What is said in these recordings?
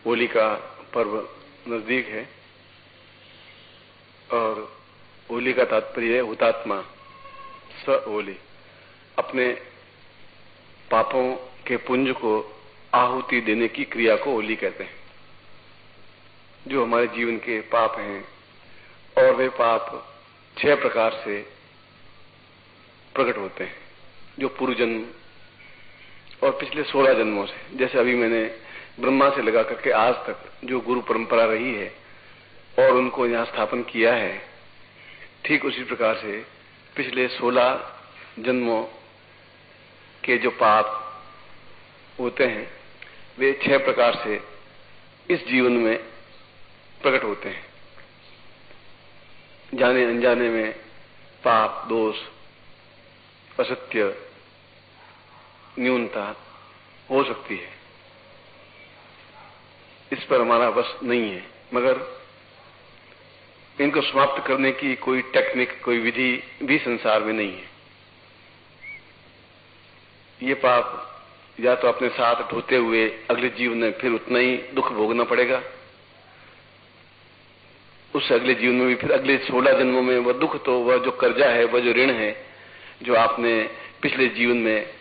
होली का पर्व नजदीक है और होली का तात्पर्य है हुतात्मा स होली। अपने पापों के पुंज को आहुति देने की क्रिया को होली कहते हैं। जो हमारे जीवन के पाप हैं और वे पाप 6 प्रकार से प्रकट होते हैं, जो पूर्व जन्म और पिछले 16 जन्मों से, जैसे अभी मैंने ब्रह्मा से लगा करके आज तक जो गुरु परंपरा रही है और उनको यहां स्थापन किया है, ठीक उसी प्रकार से पिछले 16 जन्मों के जो पाप होते हैं वे 6 प्रकार से इस जीवन में प्रकट होते हैं। जाने अनजाने में पाप, दोष, असत्य, न्यूनता हो सकती है, इस पर हमारा वश नहीं है, मगर इनको समाप्त करने की कोई टेक्निक, कोई विधि भी संसार में नहीं है। ये पाप या तो अपने साथ ढोते हुए अगले जीवन में फिर उतना ही दुख भोगना पड़ेगा, उस अगले जीवन में भी फिर अगले 16 जन्मों में वह दुख, तो वह जो कर्जा है, वह जो ऋण है जो आपने पिछले जीवन में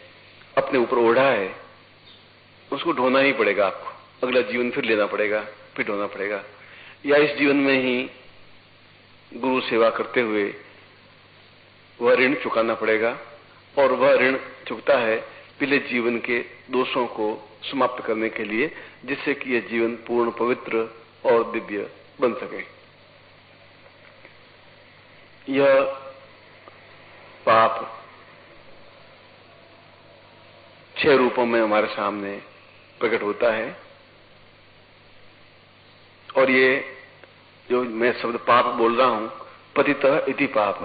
अपने ऊपर ओढ़ा है, उसको ढोना ही पड़ेगा आपको। अगला जीवन फिर लेना पड़ेगा, फिर ढोना पड़ेगा, या इस जीवन में ही गुरु सेवा करते हुए वह ऋण चुकाना पड़ेगा। और वह ऋण चुकता है पिछले जीवन के दोषों को समाप्त करने के लिए, जिससे कि यह जीवन पूर्ण पवित्र और दिव्य बन सके। यह पाप 6 रूपों में हमारे सामने प्रकट होता है। और ये जो मैं शब्द पाप बोल रहा हूं, पतितः इति पाप,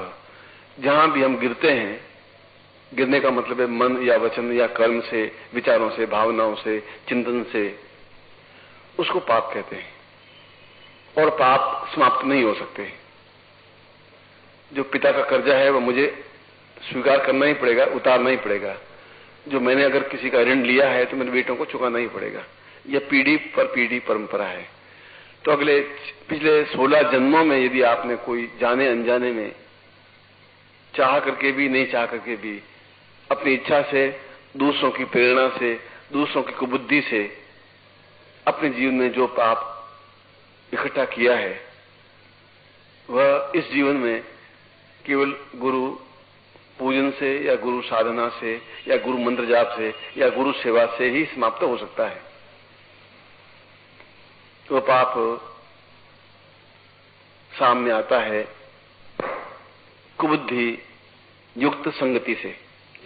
जहां भी हम गिरते हैं, गिरने का मतलब है मन या वचन या कर्म से, विचारों से, भावनाओं से, चिंतन से, उसको पाप कहते हैं। और पाप समाप्त नहीं हो सकते। जो पिता का कर्जा है वह मुझे स्वीकार करना ही पड़ेगा, उतारना ही पड़ेगा। जो मैंने अगर किसी का ऋण लिया है तो मेरे बेटों को चुकाना ही पड़ेगा। यह पीढ़ी पर पीढ़ी परंपरा है। तो पिछले 16 जन्मों में यदि आपने कोई जाने अनजाने में, चाह करके भी नहीं चाह करके भी, अपनी इच्छा से, दूसरों की प्रेरणा से, दूसरों की कुबुद्धि से अपने जीवन में जो पाप इकट्ठा किया है, वह इस जीवन में केवल गुरु पूजन से या गुरु साधना से या गुरु मंत्र जाप से या गुरु सेवा से ही समाप्त हो सकता है। तो पाप सामने आता है कुबुद्धि युक्त संगति से।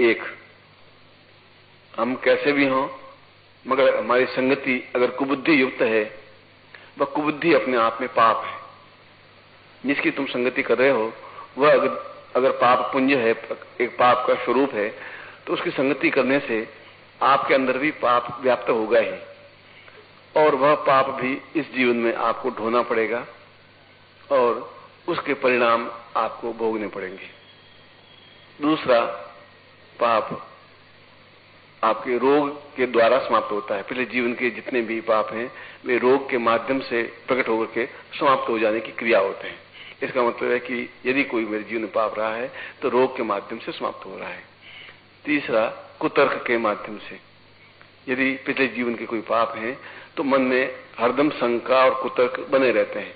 एक, हम कैसे भी हों, मगर हमारी संगति अगर कुबुद्धि युक्त है, वह कुबुद्धि अपने आप में पाप है। जिसकी तुम संगति कर रहे हो वह अगर पाप पुंज है, एक पाप का स्वरूप है, तो उसकी संगति करने से आपके अंदर भी पाप व्याप्त होगा ही, और वह पाप भी इस जीवन में आपको ढोना पड़ेगा और उसके परिणाम आपको भोगने पड़ेंगे। दूसरा, पाप आपके रोग के द्वारा समाप्त होता है। पिछले जीवन के जितने भी पाप हैं वे रोग के माध्यम से प्रकट होकर के समाप्त हो जाने की क्रिया होते हैं। इसका मतलब है कि यदि कोई मेरे जीवन में पाप रहा है तो रोग के माध्यम से समाप्त हो रहा है। तीसरा, कुतर्क के माध्यम से। यदि पिछले जीवन के कोई पाप हैं तो मन में हरदम शंका और कुतर्क बने रहते हैं।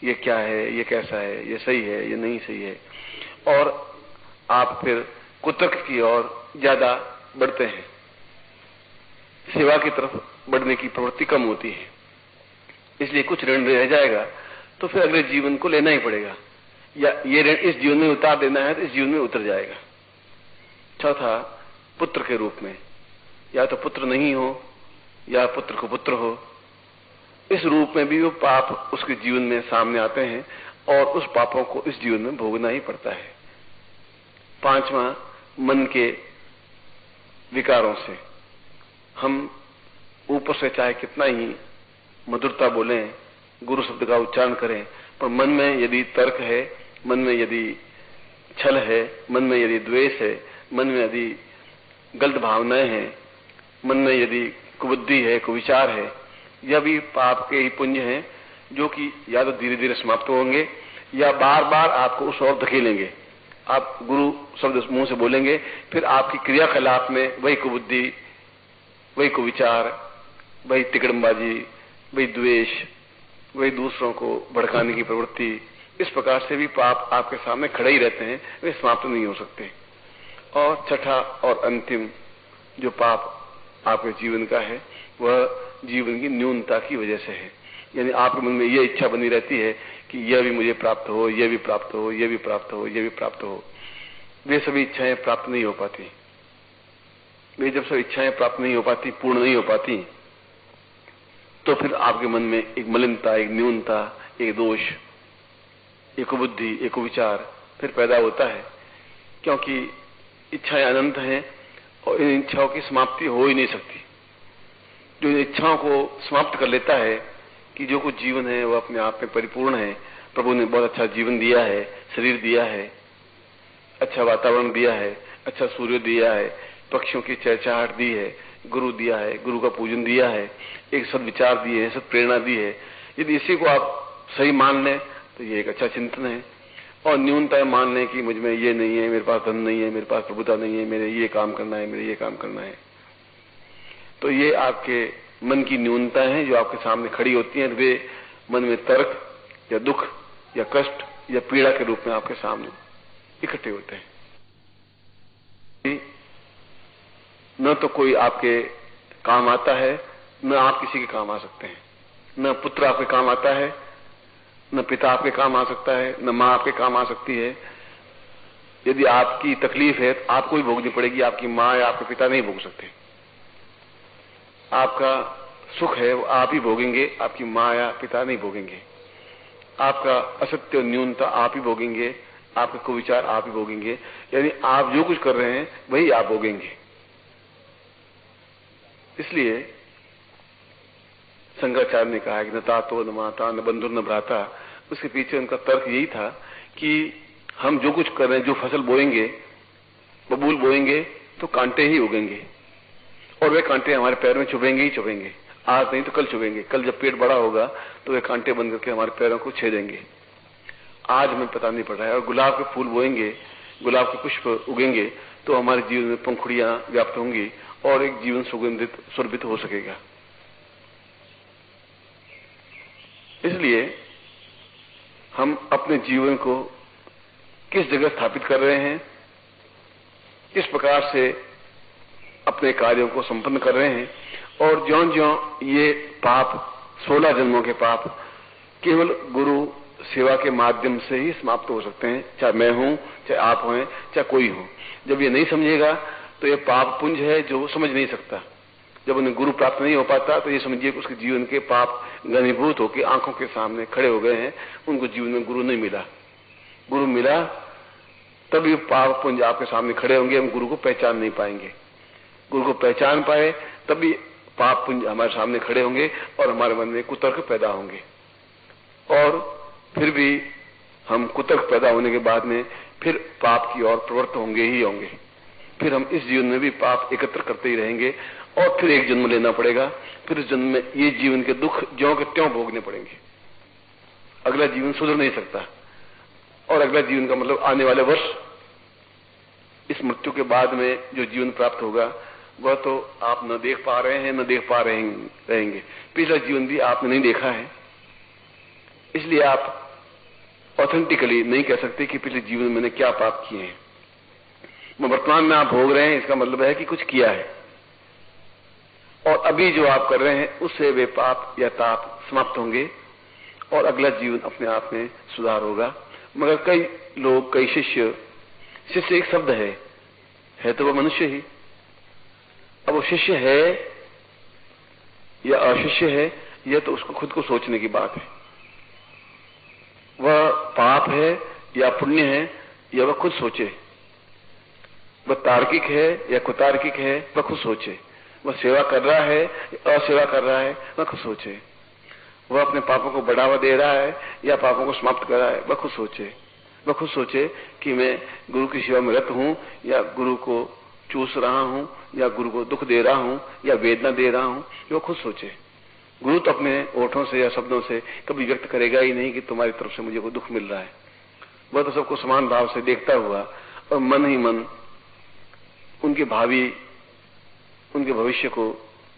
ये क्या है, ये कैसा है, ये सही है, ये नहीं सही है, और आप फिर कुतर्क की ओर ज्यादा बढ़ते हैं। सेवा की तरफ बढ़ने की प्रवृत्ति कम होती है। इसलिए कुछ ऋण रह जाएगा तो फिर अगले जीवन को लेना ही पड़ेगा, या ये ऋण इस जीवन में उतार देना है तो इस जीवन में उतर जाएगा। चौथा, पुत्र के रूप में, या तो पुत्र नहीं हो या पुत्र को पुत्र हो, इस रूप में भी वो पाप उसके जीवन में सामने आते हैं और उस पापों को इस जीवन में भोगना ही पड़ता है। पांचवा, मन के विकारों से। हम ऊपर से चाहे कितना ही मधुरता बोलें, गुरु शब्द का उच्चारण करें, पर मन में यदि तर्क है, मन में यदि छल है, मन में यदि द्वेष है, मन में यदि गलत भावनाएं हैं, मन में यदि कुबुद्धि है, कुविचार है, यह भी पाप के ही पुंज हैं, जो कि या तो धीरे धीरे समाप्त होंगे या बार बार आपको उस ओर धकेलेंगे। आप गुरु शब्द मुंह से बोलेंगे, फिर आपकी क्रियाकलाप में वही कुबुद्धि, वही कुविचार, वही तिकड़मबाजी, वही द्वेष, वही दूसरों को भड़काने की प्रवृत्ति, इस प्रकार से भी पाप आपके सामने खड़े ही रहते हैं, वे समाप्त नहीं हो सकते। और छठा और अंतिम जो पाप आपके जीवन का है, वह जीवन की न्यूनता की वजह से है। यानी आपके मन में यह इच्छा बनी रहती है कि यह भी मुझे प्राप्त हो, यह भी प्राप्त हो, यह भी प्राप्त हो, यह भी प्राप्त हो। वे सभी इच्छाएं प्राप्त नहीं हो पाती। वे जब सब इच्छाएं प्राप्त नहीं हो पाती, पूर्ण नहीं हो पाती, तो फिर आपके मन में एक मलिनता, एक न्यूनता, एक दोष, एक बुद्धि, एक विचार फिर पैदा होता है। क्योंकि इच्छाएं अनंत हैं और इन इच्छाओं की समाप्ति हो ही नहीं सकती। जो इन इच्छाओं को समाप्त कर लेता है कि जो कुछ जीवन है वह अपने आप में परिपूर्ण है, प्रभु ने बहुत अच्छा जीवन दिया है, शरीर दिया है, अच्छा वातावरण दिया है, अच्छा सूर्य दिया है, पक्षियों की चहचहाहट दी है, गुरु दिया है, गुरु का पूजन दिया है, एक सद्विचार दिए हैं, सद प्रेरणा दी है। यदि इसी को आप सही मान लें तो ये एक अच्छा चिंतन है। और न्यूनता मान लें कि मुझ में ये नहीं है, मेरे पास धन नहीं है, मेरे पास प्रभुता नहीं है, मेरे ये काम करना है, मेरे ये काम करना है, तो ये आपके मन की न्यूनता है जो आपके सामने खड़ी होती हैं। वे मन में तर्क या दुख या कष्ट या पीड़ा के रूप में आपके सामने इकट्ठे होते हैं। न तो कोई आपके काम आता है, न आप किसी के काम आ सकते हैं। न पुत्र आपके काम आता है, न पिता आपके काम आ सकता है, न मां आपके काम आ सकती है। यदि आपकी तकलीफ है तो आपको ही भोगनी पड़ेगी, आपकी मां या आपके पिता नहीं भोग सकते। आपका सुख है वो आप ही भोगेंगे, आपकी मां या पिता नहीं भोगेंगे। आपका असत्य न्यूनता आप ही भोगेंगे, आपके कुविचार आप ही भोगेंगे। यानी आप जो कुछ कर रहे हैं वही आप भोगेंगे। इसलिए शंकराचार्य ने कहा कि न तातो न माता न बंधु न भ्राता। उसके पीछे उनका तर्क यही था कि हम जो कुछ कर रहे हैं, जो फसल बोएंगे, बबूल बोएंगे तो कांटे ही उगेंगे और वे कांटे हमारे पैर में चुभेंगे ही चुभेंगे। आज नहीं तो कल चुभेंगे। कल जब पेट बड़ा होगा तो वे कांटे बन करके हमारे पैरों को छेदेंगे। आज हमें पता नहीं पड़ रहा है। और गुलाब के फूल बोएंगे, गुलाब के पुष्प उगेंगे तो हमारे जीवन में पंखुड़ियां व्याप्त होंगी और एक जीवन सुगंधित सुरभित हो सकेगा। इसलिए हम अपने जीवन को किस जगह स्थापित कर रहे हैं, किस प्रकार से अपने कार्यों को संपन्न कर रहे हैं, और ज्यों-ज्यों ये पाप 16 जन्मों के पाप केवल गुरु सेवा के माध्यम से ही समाप्त हो सकते हैं। चाहे मैं हूं, चाहे आप हों, चाहे कोई हो। जब ये नहीं समझेगा तो ये पाप पुंज है जो वो समझ नहीं सकता। जब उन्हें गुरु प्राप्त नहीं हो पाता तो ये समझिए कि उसके जीवन के पाप घनीभूत होकर आंखों के सामने खड़े हो गए हैं। उनको जीवन में गुरु नहीं मिला। गुरु मिला तभी पाप पुंज आपके सामने खड़े होंगे। हम गुरु को पहचान नहीं पाएंगे। गुरु को पहचान पाए तभी पाप पुंज हमारे सामने खड़े होंगे और हमारे मन में कुतर्क पैदा होंगे। और फिर भी हम कुतर्क पैदा होने के बाद में फिर पाप की ओर प्रवृत्त होंगे ही होंगे। फिर हम इस जीवन में भी पाप एकत्र करते ही रहेंगे और फिर एक जन्म लेना पड़ेगा। फिर इस जन्म में ये जीवन के दुख ज्यों के त्यों भोगने पड़ेंगे। अगला जीवन सुधर नहीं सकता। और अगला जीवन का मतलब आने वाले वर्ष, इस मृत्यु के बाद में जो जीवन प्राप्त होगा वह तो आप न देख पा रहे हैं, न देख पा रहेंगे। पिछला जीवन भी आपने नहीं देखा है, इसलिए आप ऑथेंटिकली नहीं कह सकते कि पिछले जीवन में मैंने क्या पाप किए हैं। वर्तमान में आप भोग रहे हैं, इसका मतलब है कि कुछ किया है और अभी जो आप कर रहे हैं उससे वे पाप या ताप समाप्त होंगे और अगला जीवन अपने आप में सुधार होगा। मगर कई लोग, कई शिष्य एक शब्द है तो वह मनुष्य ही। अब वो शिष्य है या अशिष्य है, यह तो उसको खुद को सोचने की बात है। वह पाप है या पुण्य है या वह खुद सोचे। वह तार्किक है या कुतार्किक है, वह खुद सोचे। वह सेवा कर रहा है या असेवा कर रहा है, वह खुद सोचे। वह अपने पापों को बढ़ावा दे रहा है या पापों को समाप्त कर रहा है, वह खुद सोचे। वह खुद सोचे कि मैं गुरु की सेवा में रत हूं या गुरु को चूस रहा हूं या गुरु को दुख दे रहा हूं या वेदना दे रहा हूं, वह खुद सोचे। गुरु तो अपने ओठों से या शब्दों से कभी व्यक्त करेगा ही नहीं कि तुम्हारी तरफ से मुझे कोई दुख मिल रहा है। वह तो सबको समान भाव से देखता हुआ और मन ही मन उनके भविष्य को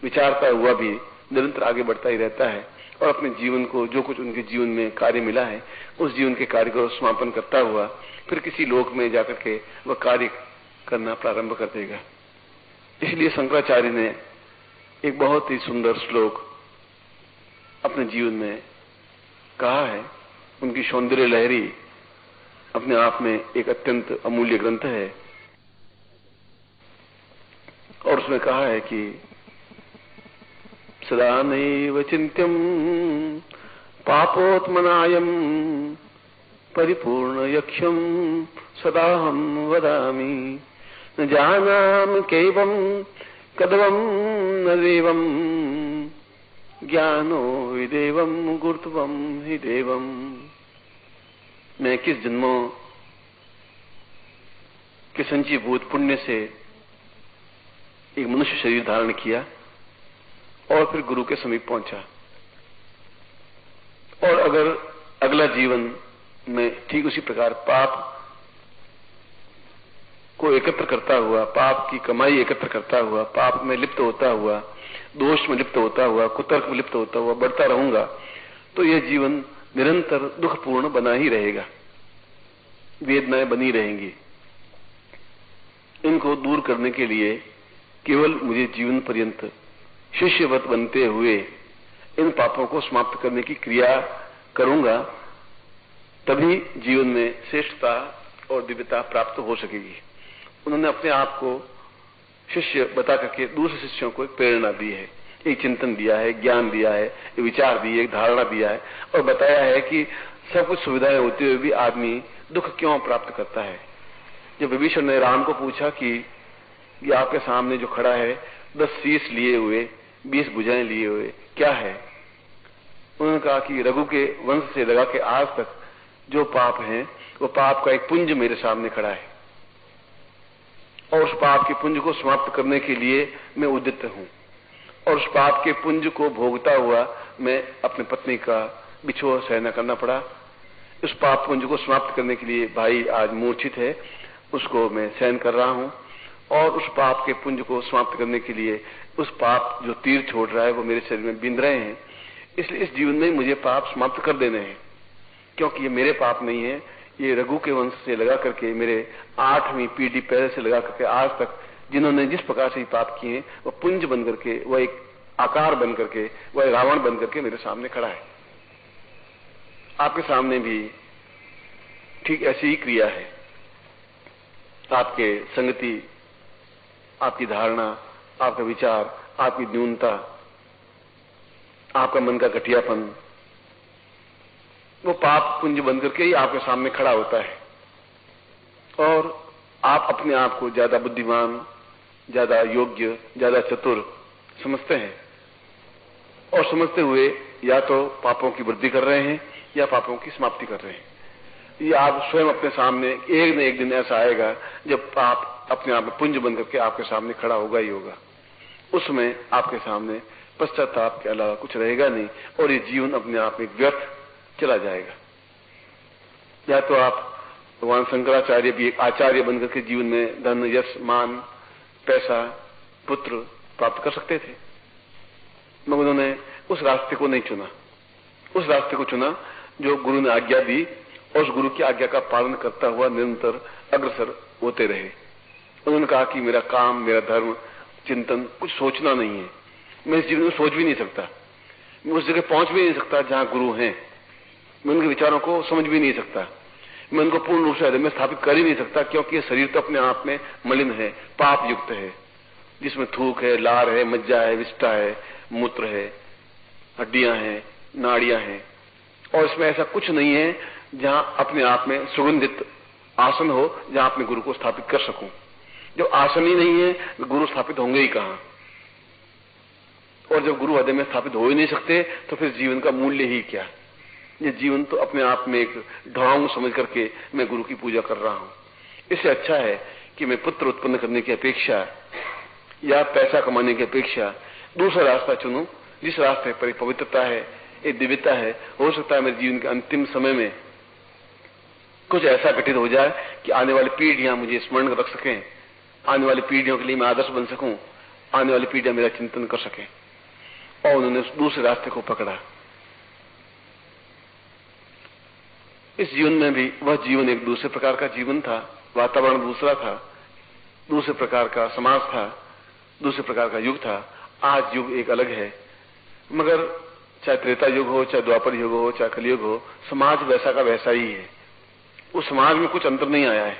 विचारता हुआ भी निरंतर आगे बढ़ता ही रहता है और अपने जीवन को, जो कुछ उनके जीवन में कार्य मिला है, उस जीवन के कार्य को समापन करता हुआ फिर किसी लोक में जाकर के वह कार्य करना प्रारंभ कर देगा। इसलिए शंकराचार्य ने एक बहुत ही सुंदर श्लोक अपने जीवन में कहा है। उनकी सौंदर्य लहरी अपने आप में एक अत्यंत अमूल्य ग्रंथ है और उसमें कहा है कि सदा नैव चिन्त्यं पापोत्मनायं परिपूर्ण यक्ष्यं सदाहं वदामि न जानामि कैवं कदवं न देवं ज्ञानो विदेवं गुरुत्वं हि देवं। मैं किस जन्मों के संचयभूत पुण्य से एक मनुष्य शरीर धारण किया और फिर गुरु के समीप पहुंचा, और अगर अगला जीवन में ठीक उसी प्रकार पाप को एकत्र करता हुआ, पाप की कमाई एकत्र करता हुआ, पाप में लिप्त होता हुआ, दोष में लिप्त होता हुआ, कुतर्क में लिप्त होता हुआ बढ़ता रहूंगा तो यह जीवन निरंतर दुखपूर्ण बना ही रहेगा, वेदनाएं बनी रहेंगी। इनको दूर करने के लिए केवल मुझे जीवन पर्यंत शिष्यवत बनते हुए इन पापों को समाप्त करने की क्रिया करूंगा, तभी जीवन में श्रेष्ठता और दिव्यता प्राप्त हो सकेगी। उन्होंने अपने आप को शिष्य बता करके दूसरे शिष्यों को एक प्रेरणा दी है, एक चिंतन दिया है, ज्ञान दिया है, एक विचार दी है, एक धारणा दिया है और बताया है कि सब कुछ सुविधाएं होते हुए भी आदमी दुख क्यों प्राप्त करता है। जब विभीषण ने राम को पूछा कि ये आपके सामने जो खड़ा है 10 शीश लिए हुए, 20 भुजाएं लिए हुए, क्या है? उन्होंने कहा कि रघु के वंश से लगा के आज तक जो पाप हैं वो पाप का एक पुंज मेरे सामने खड़ा है और उस पाप के पुंज को समाप्त करने के लिए मैं उद्यत हूं और उस पाप के पुंज को भोगता हुआ मैं अपनी पत्नी का बिछोह सहना करना पड़ा। उस पाप पुंज को समाप्त करने के लिए भाई आज मूर्छित है, उसको मैं सहन कर रहा हूं और उस पाप के पुंज को समाप्त करने के लिए उस पाप जो तीर छोड़ रहा है वो मेरे शरीर में बिंद रहे हैं, इसलिए इस जीवन में मुझे पाप समाप्त कर देने हैं, क्योंकि ये मेरे पाप नहीं है, ये रघु के वंश से लगा करके मेरे 8वीं पीढ़ी पहले से लगा करके आज तक जिन्होंने जिस प्रकार से पाप किए वह पुंज बन करके, वह एक आकार बन करके, वह रावण बन करके मेरे सामने खड़ा है। आपके सामने भी ठीक ऐसी ही क्रिया है। आपके संगति, आपकी धारणा, आपका विचार, आपकी न्यूनता, आपका मन का घटियापन, वो पाप पुंज बन करके ही आपके सामने खड़ा होता है और आप अपने आप को ज्यादा बुद्धिमान, ज्यादा योग्य, ज्यादा चतुर समझते हैं और समझते हुए या तो पापों की वृद्धि कर रहे हैं या पापों की समाप्ति कर रहे हैं। ये आप स्वयं अपने सामने एक न एक दिन ऐसा आएगा जब पाप अपने आप में पुंज बन करके आपके सामने खड़ा होगा ही होगा। उसमें आपके सामने पश्चाताप के अलावा कुछ रहेगा नहीं और ये जीवन अपने आप में व्यर्थ चला जाएगा। या तो आप भगवान शंकराचार्य भी एक आचार्य बनकर के जीवन में धन, यश, मान, पैसा, पुत्र प्राप्त कर सकते थे, मगर उन्होंने उस रास्ते को नहीं चुना। उस रास्ते को चुना जो गुरु ने आज्ञा दी और उस गुरु की आज्ञा का पालन करता हुआ निरंतर अग्रसर होते रहे। उन्होंने कहा कि मेरा काम, मेरा धर्म, चिंतन कुछ सोचना नहीं है, मैं इस जीवन में सोच भी नहीं सकता, मैं उस जगह पहुंच भी नहीं सकता जहां गुरु हैं, मैं उनके विचारों को समझ भी नहीं सकता, मैं उनको पूर्ण रूप से हृदय में स्थापित कर ही नहीं सकता, क्योंकि ये शरीर तो अपने आप में मलिन है, पाप युक्त है, जिसमें थूक है, लार है, मज्जा है, विष्ठा है, मूत्र है, हड्डियां हैं, नाड़ियां हैं, और इसमें ऐसा कुछ नहीं है जहां अपने आप में सुगंधित आसन हो जहां अपने गुरु को स्थापित कर सकूं। जो आसन ही नहीं है तो गुरु स्थापित होंगे ही कहां, और जब गुरु हृदय में स्थापित हो ही नहीं सकते तो फिर जीवन का मूल्य ही क्या। ये जीवन तो अपने आप में एक ढोंग समझ करके मैं गुरु की पूजा कर रहा हूं। इससे अच्छा है कि मैं पुत्र उत्पन्न करने की अपेक्षा या पैसा कमाने की अपेक्षा दूसरा रास्ता चुनूं जिस रास्ते पर एक पवित्रता है, एक दिव्यता है, हो सकता है मेरे जीवन के अंतिम समय में कुछ ऐसा घटित हो जाए कि आने वाली पीढ़ियां मुझे स्मरण रख सकें, आने वाली पीढ़ियों के लिए मैं आदर्श बन सकूं, आने वाली पीढ़ियां मेरा चिंतन कर सकें। और उन्होंने उस दूसरे रास्ते को पकड़ा। इस जीवन में भी वह जीवन एक दूसरे प्रकार का जीवन था, वातावरण दूसरा था, दूसरे प्रकार का समाज था, दूसरे प्रकार का युग था। आज युग एक अलग है, मगर चाहे त्रेता युग हो, चाहे द्वापर युग हो, चाहे कलयुग हो, समाज वैसा का वैसा ही है। उस समाज में कुछ अंतर नहीं आया है।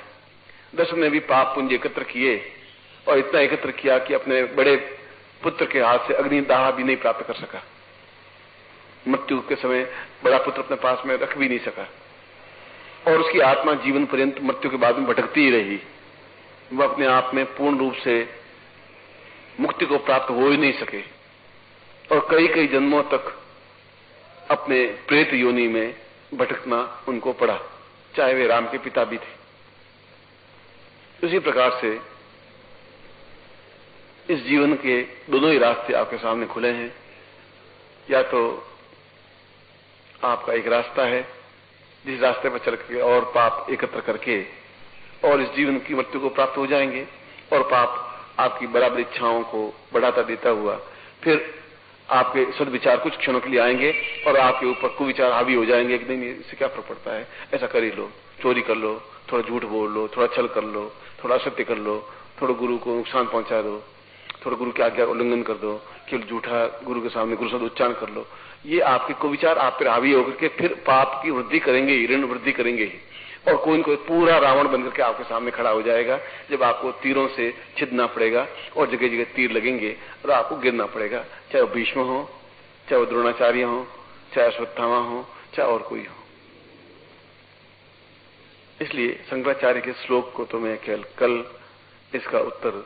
दशरथ ने भी पाप पुंज एकत्र किए और इतना एकत्र किया कि अपने बड़े पुत्र के हाथ से अग्निदाह भी नहीं प्राप्त कर सका। मृत्यु के समय बड़ा पुत्र अपने पास में रख भी नहीं सका और उसकी आत्मा जीवन पर्यंत मृत्यु के बाद में भटकती ही रही। वह अपने आप में पूर्ण रूप से मुक्ति को प्राप्त हो ही नहीं सके और कई कई जन्मों तक अपने प्रेत योनि में भटकना उनको पड़ा, चाहे वे राम के पिता भी थे। उसी प्रकार से इस जीवन के दोनों ही रास्ते आपके सामने खुले हैं। या तो आपका एक रास्ता है जिस रास्ते पर चल के और पाप एकत्र करके और इस जीवन की मृत्यु को प्राप्त हो जाएंगे और पाप आपकी बराबर इच्छाओं को बढ़ाता देता हुआ फिर आपके सद्विचार कुछ क्षणों के लिए आएंगे और आपके ऊपर कुविचार हावी हो जाएंगे कि नहीं इससे क्या फर्क पड़ता है, ऐसा कर ही लो, चोरी कर लो, थोड़ा झूठ बोल लो, थोड़ा छल कर लो, थोड़ा असत्य कर लो, थोड़ा गुरु को नुकसान पहुंचा दो, थोड़ा गुरु की आज्ञा का उल्लंघन कर दो, केवल झूठा गुरु के सामने गुरु शब्द उच्चारण कर लो। ये आपके कुविचार आप पर हावी होकर के फिर पाप की वृद्धि करेंगे ही, ऋण वृद्धि करेंगे ही और कोई न कोई पूरा रावण बनकर के आपके सामने खड़ा हो जाएगा जब आपको तीरों से छिदना पड़ेगा और जगह जगह तीर लगेंगे और आपको गिरना पड़ेगा, चाहे वो भीष्म हो, चाहे वो द्रोणाचार्य हो, चाहे अश्वत्थामा हो, चाहे और कोई हो। इसलिए शंकराचार्य के श्लोक को तो मैं कल इसका उत्तर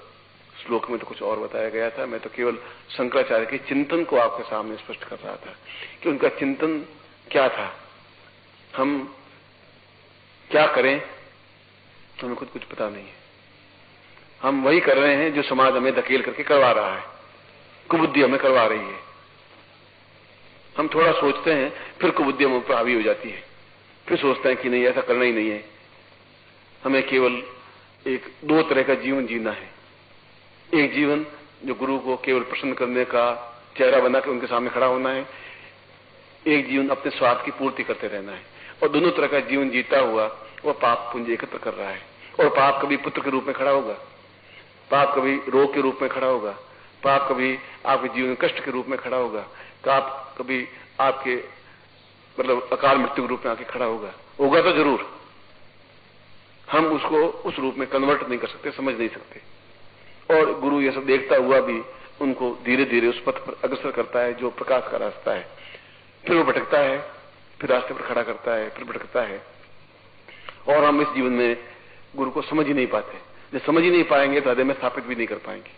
श्लोक में तो कुछ और बताया गया था, मैं तो केवल शंकराचार्य के चिंतन को आपके सामने स्पष्ट कर रहा था कि उनका चिंतन क्या था। हम क्या करें हमें खुद कुछ पता नहीं है। हम वही कर रहे हैं जो समाज हमें धकेल करके करवा रहा है, कुबुद्धि हमें करवा रही है। हम थोड़ा सोचते हैं फिर कुबुद्धि हम ऊपर हावी हो जाती है, फिर सोचते हैं कि नहीं ऐसा करना ही नहीं है। हमें केवल एक दो तरह का जीवन जीना है। एक जीवन जो गुरु को केवल प्रसन्न करने का चेहरा बना के उनके सामने खड़ा होना है, एक जीवन अपने स्वार्थ की पूर्ति करते रहना है। और दोनों तरह का जीवन जीता हुआ वह पाप पुंज एकत्र कर रहा है और पाप कभी पुत्र के रूप में खड़ा होगा, पाप कभी रोग के रूप में खड़ा होगा, पाप कभी आपके जीवन में कष्ट के रूप में खड़ा होगा, पाप कभी आपके मतलब अकाल मृत्यु के रूप में आके खड़ा होगा तो जरूर। हम उसको उस रूप में कन्वर्ट नहीं कर सकते, समझ नहीं सकते। और गुरु ये सब देखता हुआ भी उनको धीरे धीरे उस पथ पर अग्रसर करता है जो प्रकाश का रास्ता है। फिर वो भटकता है, फिर रास्ते पर खड़ा करता है, फिर भटकता है और हम इस जीवन में गुरु को समझ ही नहीं पाते। जब समझ ही नहीं पाएंगे तो हृदय में स्थापित भी नहीं कर पाएंगे।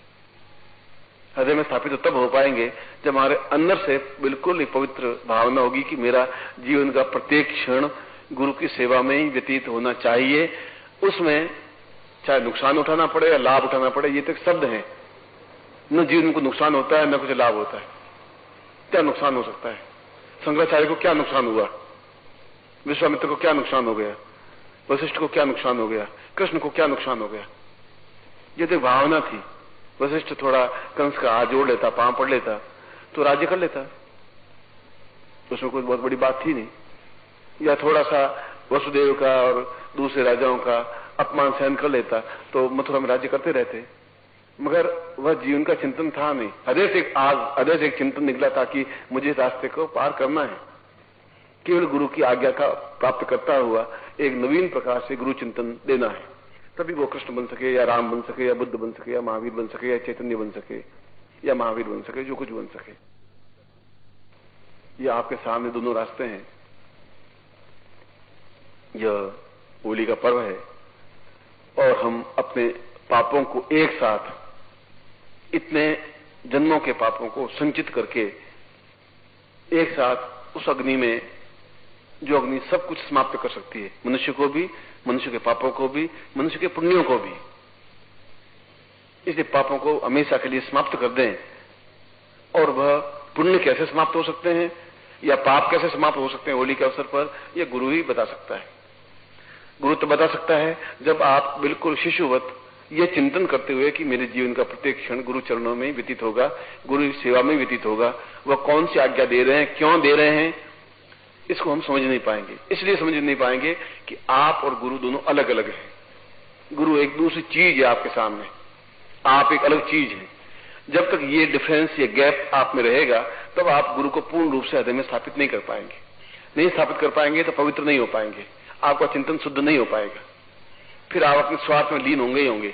हृदय में स्थापित तो तब हो पाएंगे जब हमारे अंदर से बिल्कुल एक पवित्र भावना होगी कि मेरा जीवन का प्रत्येक क्षण गुरु की सेवा में ही व्यतीत होना चाहिए। उसमें चाहे नुकसान उठाना पड़े या लाभ उठाना पड़े, ये तो एक शब्द है। न जीवन को नुकसान होता है न कुछ लाभ होता है। क्या नुकसान हो सकता है? शंकराचार्य को क्या नुकसान हुआ? विश्वामित्र को क्या नुकसान हो गया? वशिष्ठ को क्या नुकसान हो गया? कृष्ण को क्या नुकसान हो गया? ये तो भावना थी। वशिष्ठ थोड़ा कंस का हाथ जोड़ लेता, पांव पड़ लेता तो राज्य कर लेता, उसमें कोई बहुत बड़ी बात थी नहीं। या थोड़ा सा वसुदेव का और दूसरे राजाओं का अपमान सहन कर लेता तो मथुरा में राज्य करते रहते। मगर वह जीवन का चिंतन था नहीं। हृदय से एक चिंतन निकला था कि मुझे रास्ते को पार करना है। केवल गुरु की आज्ञा का प्राप्त करता हुआ एक नवीन प्रकार से गुरु चिंतन देना है, तभी वो कृष्ण बन सके या राम बन सके या बुद्ध बन सके या महावीर बन सके या चैतन्य बन सके या महावीर बन सके, जो कुछ बन सके। ये आपके सामने दोनों रास्ते हैं। यह होली का पर्व है और हम अपने पापों को एक साथ, इतने जन्मों के पापों को संचित करके एक साथ उस अग्नि में, जो अग्नि सब कुछ समाप्त कर सकती है, मनुष्य को भी, मनुष्य के पापों को भी, मनुष्य के पुण्यों को भी, इसलिए पापों को हमेशा के लिए समाप्त कर दें और वह पुण्य कैसे समाप्त हो सकते हैं या पाप कैसे समाप्त हो सकते हैं होली के अवसर पर, यह गुरु ही बता सकता है। गुरु तो बता सकता है जब आप बिल्कुल शिशुवत ये चिंतन करते हुए कि मेरे जीवन का प्रत्येक क्षण गुरु चरणों में व्यतीत होगा, गुरु सेवा में व्यतीत होगा। वह कौन सी आज्ञा दे रहे हैं, क्यों दे रहे हैं, इसको हम समझ नहीं पाएंगे। इसलिए समझ नहीं पाएंगे कि आप और गुरु दोनों अलग अलग हैं। गुरु एक दूसरी चीज है आपके सामने, आप एक अलग चीज हैं। जब तक ये डिफरेंस, ये गैप आप में रहेगा, तब आप गुरु को पूर्ण रूप से हृदय में स्थापित नहीं कर पाएंगे। नहीं स्थापित कर पाएंगे तो पवित्र नहीं हो पाएंगे, आपका चिंतन शुद्ध नहीं हो पाएगा। फिर आप अपने स्वार्थ में लीन होंगे ही होंगे,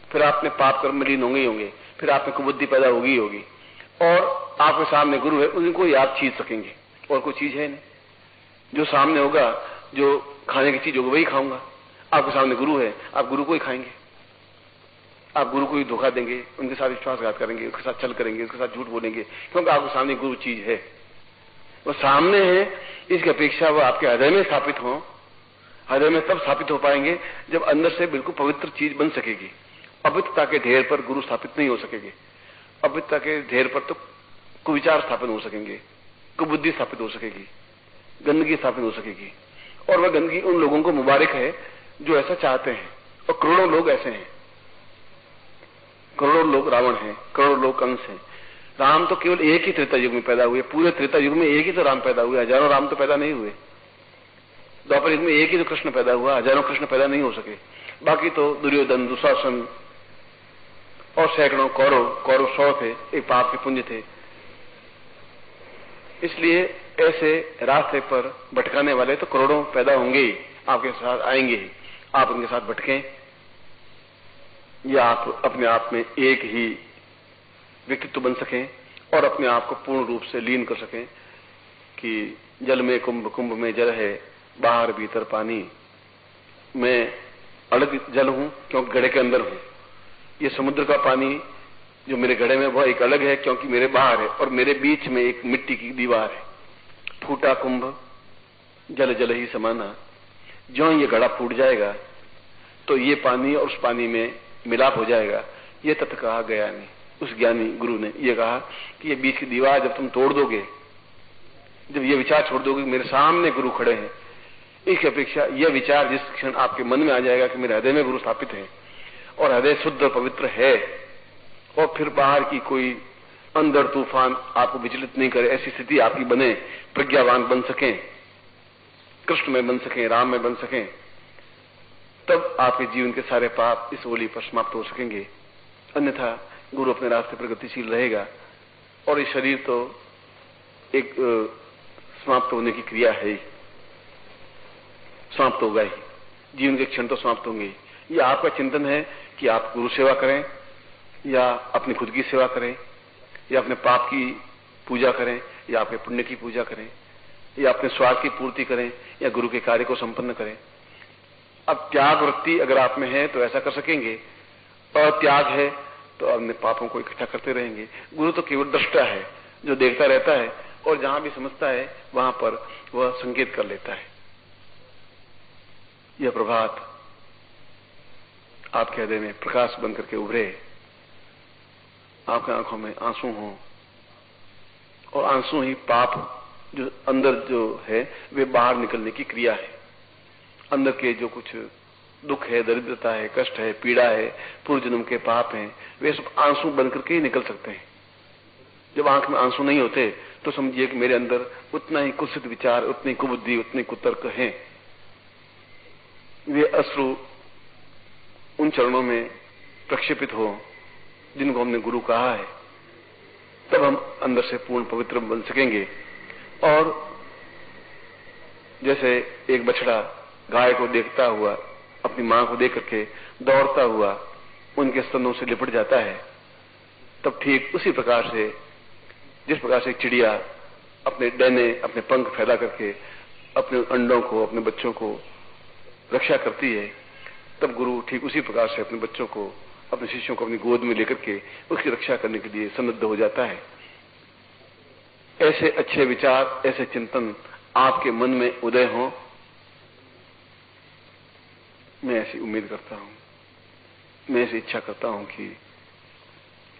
फिर आप अपने पाप कर्म में लीन होंगे ही होंगे, फिर आप में कुबुद्धि पैदा होगी ही होगी। और आपके सामने गुरु है, उनको ही आप छीन सकेंगे, और कोई चीज है नहीं। जो सामने होगा, जो खाने की चीज होगी वही खाऊंगा। आपके सामने गुरु है, आप गुरु को ही खाएंगे, आप गुरु को ही धोखा देंगे, उनके साथ विश्वासघात करेंगे, उसके साथ छल करेंगे, उसके साथ झूठ बोलेंगे, क्योंकि आपके सामने गुरु चीज है, वो सामने है। इसकी अपेक्षा वो आपके हृदय में स्थापित हो। हृदय में तब स्थापित हो पाएंगे जब अंदर से बिल्कुल पवित्र चीज बन सकेगी। अवित्रता के ढेर पर गुरु स्थापित नहीं हो सकेंगे। अवित्रता के ढेर पर तो कुविचार स्थापित हो सकेंगे, कुबुद्धि स्थापित हो सकेगी, गंदगी स्थापित हो सकेगी। और वह गंदगी उन लोगों को मुबारक है जो ऐसा चाहते हैं, और करोड़ों लोग ऐसे हैं। करोड़ों लोग रावण हैं, करोड़ों लोग कंस हैं। राम तो केवल एक ही त्रेता युग में पैदा हुए, पूरे त्रेता युग में एक ही तो राम पैदा हुए, हजारों राम तो पैदा नहीं हुए। द्वापर युग में एक ही तो कृष्ण पैदा हुआ, हजारों कृष्ण पैदा नहीं हो सके। बाकी तो दुर्योधन, दुशासन और सैकड़ों कौरव, 100 थे, एक पाप के पुंज थे। इसलिए ऐसे रास्ते पर भटकाने वाले तो करोड़ों पैदा होंगे ही, आपके साथ आएंगे ही। आप उनके साथ भटकें या आप अपने आप में एक ही व्यक्तित्व बन सकें और अपने आप को पूर्ण रूप से लीन कर सकें कि जल में कुंभ, कुंभ में जल है, बाहर भीतर पानी। मैं अलग जल हूं क्योंकि घड़े के अंदर हूं। ये समुद्र का पानी जो मेरे घड़े में, वह एक अलग है क्योंकि मेरे बाहर है, और मेरे बीच में एक मिट्टी की दीवार है। फूटा कुंभ जल जल ही समाना। ज्यों ये घड़ा फूट जाएगा तो ये पानी और उस पानी में मिलाप हो जाएगा। ये तत्व कहा गया नहीं। उस ज्ञानी गुरु ने ये कहा कि ये बीच की दीवार जब तुम तोड़ दोगे, जब ये विचार छोड़ दोगे मेरे सामने गुरु खड़े हैं, इसकी अपेक्षा यह विचार जिस क्षण आपके मन में आ जाएगा कि मेरे हृदय में गुरु स्थापित है और हृदय शुद्ध और पवित्र है, और फिर बाहर की कोई अंदर तूफान आपको विचलित नहीं करे, ऐसी स्थिति आपकी बने, प्रज्ञावान बन सकें, कृष्ण में बन सकें, राम में बन सकें, तब आपके जीवन के सारे पाप इस होली पर समाप्त हो सकेंगे। अन्यथा गुरु अपने रास्ते पर गतिशील रहेगा और ये शरीर तो एक समाप्त होने की क्रिया है ही, समाप्त होगा ही। जीवन के क्षण तो समाप्त होंगे। ये आपका चिंतन है कि आप गुरु सेवा करें या अपनी खुद की सेवा करें या अपने पाप की पूजा करें या अपने पुण्य की पूजा करें या अपने स्वार्थ की पूर्ति करें या गुरु के कार्य को संपन्न करें। अब त्याग वृत्ति अगर आप में है तो ऐसा कर सकेंगे, और त्याग है तो अपने पापों को इकट्ठा करते रहेंगे। गुरु तो केवल दृष्टा है जो देखता रहता है और जहां भी समझता है वहां पर वह संकेत कर लेता है। यह प्रभात आपके हृदय में प्रकाश बन करके उभरे, आपकी आंखों में आंसू हों, और आंसू ही पाप जो अंदर जो है वे बाहर निकलने की क्रिया है। अंदर के जो कुछ दुख है, दरिद्रता है, कष्ट है, पीड़ा है, पूर्व जन्म के पाप हैं, वे सब आंसू बन करके ही निकल सकते हैं। जब आंख में आंसू नहीं होते तो समझिए कि मेरे अंदर उतना ही कुत्सित विचार, उतनी कुबुद्धि, उतने कुतर्क हैं। वे अश्रु उन चरणों में प्रक्षेपित हो जिनको हमने गुरु कहा है, तब हम अंदर से पूर्ण पवित्र बन सकेंगे। और जैसे एक बछड़ा गाय को देखता हुआ, अपनी मां को देख करके दौड़ता हुआ उनके स्तनों से लिपट जाता है, तब ठीक उसी प्रकार से जिस प्रकार से चिड़िया अपने डैने, अपने पंख फैला करके अपने अंडों को, अपने बच्चों को रक्षा करती है, तब गुरु ठीक उसी प्रकार से अपने बच्चों को, अपने शिष्यों को अपनी गोद में लेकर के उसकी रक्षा करने के लिए सन्नद्ध हो जाता है। ऐसे अच्छे विचार, ऐसे चिंतन आपके मन में उदय हों, मैं ऐसी उम्मीद करता हूं, मैं ऐसी इच्छा करता हूं कि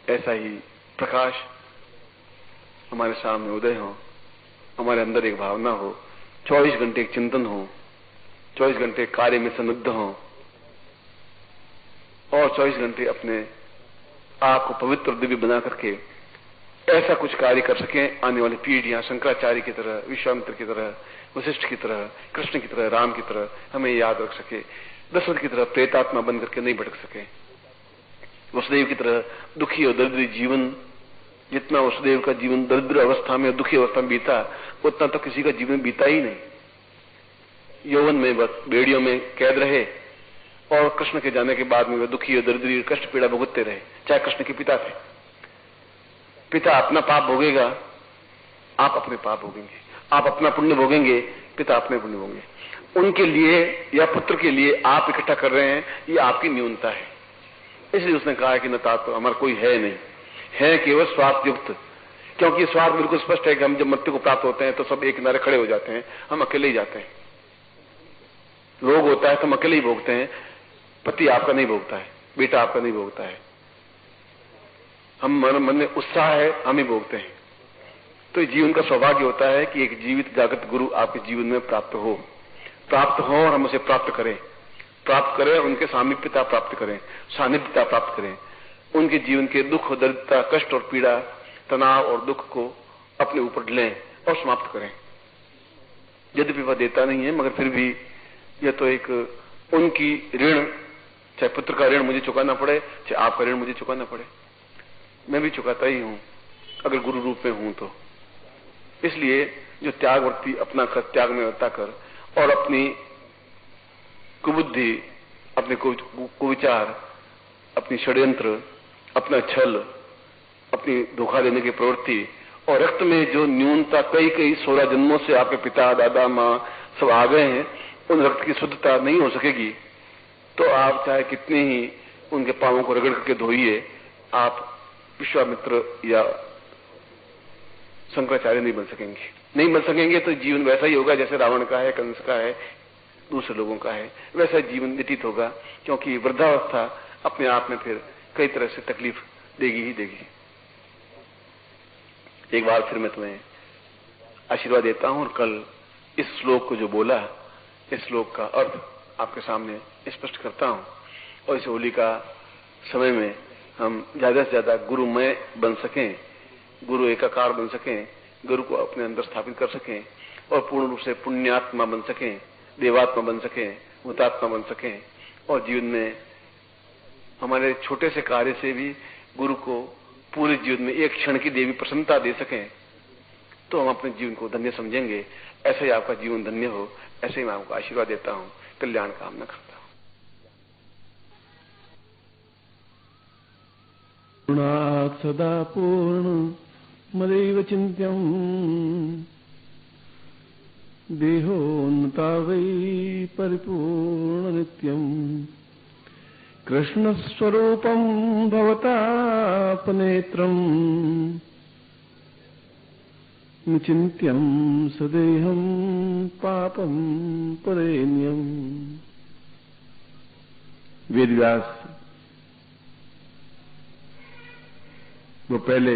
ऐसा ही प्रकाश हमारे सामने उदय हो, हमारे अंदर एक भावना हो, 24 घंटे एक चिंतन हो, 24 घंटे कार्य में संलग्न हो और 24 घंटे अपने आप को पवित्र दिव्य बना करके ऐसा कुछ कार्य कर सकें, आने वाली पीढ़ियां शंकराचार्य की तरह, विश्वामित्र की तरह, वशिष्ठ की तरह, कृष्ण की तरह, राम की तरह हमें याद रख सके, दशरथ की तरह प्रेतात्मा बन करके नहीं भटक सके, वसुदेव की तरह दुखी और दरिद्र जीवन, जितना वसुदेव का जीवन दरिद्र अवस्था में, दुखी अवस्था में बीता, उतना तो किसी का जीवन बीता ही नहीं। यौवन में बेड़ियों में कैद रहे और कृष्ण के जाने के बाद में वे दुखी और दरिद्री कष्ट पीड़ा भुगतते रहे, चाहे कृष्ण के पिता थे। पिता अपना पाप भोगेगा, आप अपने पाप भोगेंगे, आप अपना पुण्य भोगेंगे, पिता अपने पुण्य भोगेंगे। उनके लिए या पुत्र के लिए आप इकट्ठा कर रहे हैं, ये आपकी न्यूनता है। इसलिए उसने कहा कि न तो हमारा कोई है नहीं, है केवल स्वार्थ युक्त, क्योंकि स्वार्थ बिल्कुल स्पष्ट है कि हम जब मृत्यु को प्राप्त होते हैं तो सब एक किनारे खड़े हो जाते हैं, हम अकेले ही जाते हैं। रोग होता है तो हम अकेले ही भोगते हैं, पति आपका नहीं भोगता है, बेटा आपका नहीं भोगता है, हम मन में उत्साह है हम ही भोगते हैं। तो जीवन का सौभाग्य होता है कि एक जीवित जागृत गुरु आपके जीवन में प्राप्त हो और हम उसे प्राप्त करें, उनके सामीप्यता प्राप्त करें, सानिध्यता प्राप्त करें, उनके जीवन के दुख, दरिद्रता, कष्ट और पीड़ा, तनाव और दुख को अपने ऊपर लें और समाप्त करें। यद्यपि वह देता नहीं है, मगर फिर भी यह तो एक उनकी ऋण, चाहे पुत्र का ऋण मुझे चुकाना पड़े, चाहे आपका ऋण मुझे चुकाना पड़े, मैं भी चुकाता ही हूं अगर गुरु रूप में हूं तो। इसलिए जो त्यागवर्ती अपना कर, त्याग में वर्ता कर और अपनी कुबुद्धि, अपने कुविचार, अपनी षड्यंत्र, अपना छल, अपनी धोखा देने की प्रवृत्ति और रक्त में जो न्यूनता कई 16 जन्मों से आपके पिता, दादा, मां सब आ गए हैं, उन रक्त की शुद्धता नहीं हो सकेगी तो आप चाहे कितने ही उनके पांवों को रगड़ करके धोइए, आप विश्वामित्र या शंकराचार्य नहीं बन सकेंगे। नहीं बन सकेंगे तो जीवन वैसा ही होगा जैसे रावण का है, कंस का है, दूसरे लोगों का है, वैसा जीवन व्यतीत होगा, क्योंकि वृद्धावस्था अपने आप में फिर कई तरह से तकलीफ देगी ही देगी। एक बार फिर मैं तुम्हें आशीर्वाद देता हूं और कल इस श्लोक को जो बोला, इस श्लोक का अर्थ आपके सामने स्पष्ट करता हूं और इस होली का समय में हम ज्यादा से ज्यादा गुरुमय बन सकें, गुरु एकाकार बन सकें, गुरु को अपने अंदर स्थापित कर सकें और पूर्ण रूप से पुण्यात्मा बन सकें, देवात्मा बन सकें, भूतात्मा बन सकें और जीवन में हमारे छोटे से कार्य से भी गुरु को पूरे जीवन में एक क्षण की देवी प्रसन्नता दे सकें तो हम अपने जीवन को धन्य समझेंगे। ऐसे ही आपका जीवन धन्य हो, ऐसे ही मैं आपको आशीर्वाद देता हूं, कल्याण कामना करता हूं। पूर्णात् सदा पूर्णमदेव चिन्त्यम् देहोऽन्ता वै परिपूर्णनित्यम् कृष्णस्वरूपम् भवतापनेत्रम् निचिन्त्यम् सदेहम् पापम् परेण्यम्। वेदव्यास वो पहले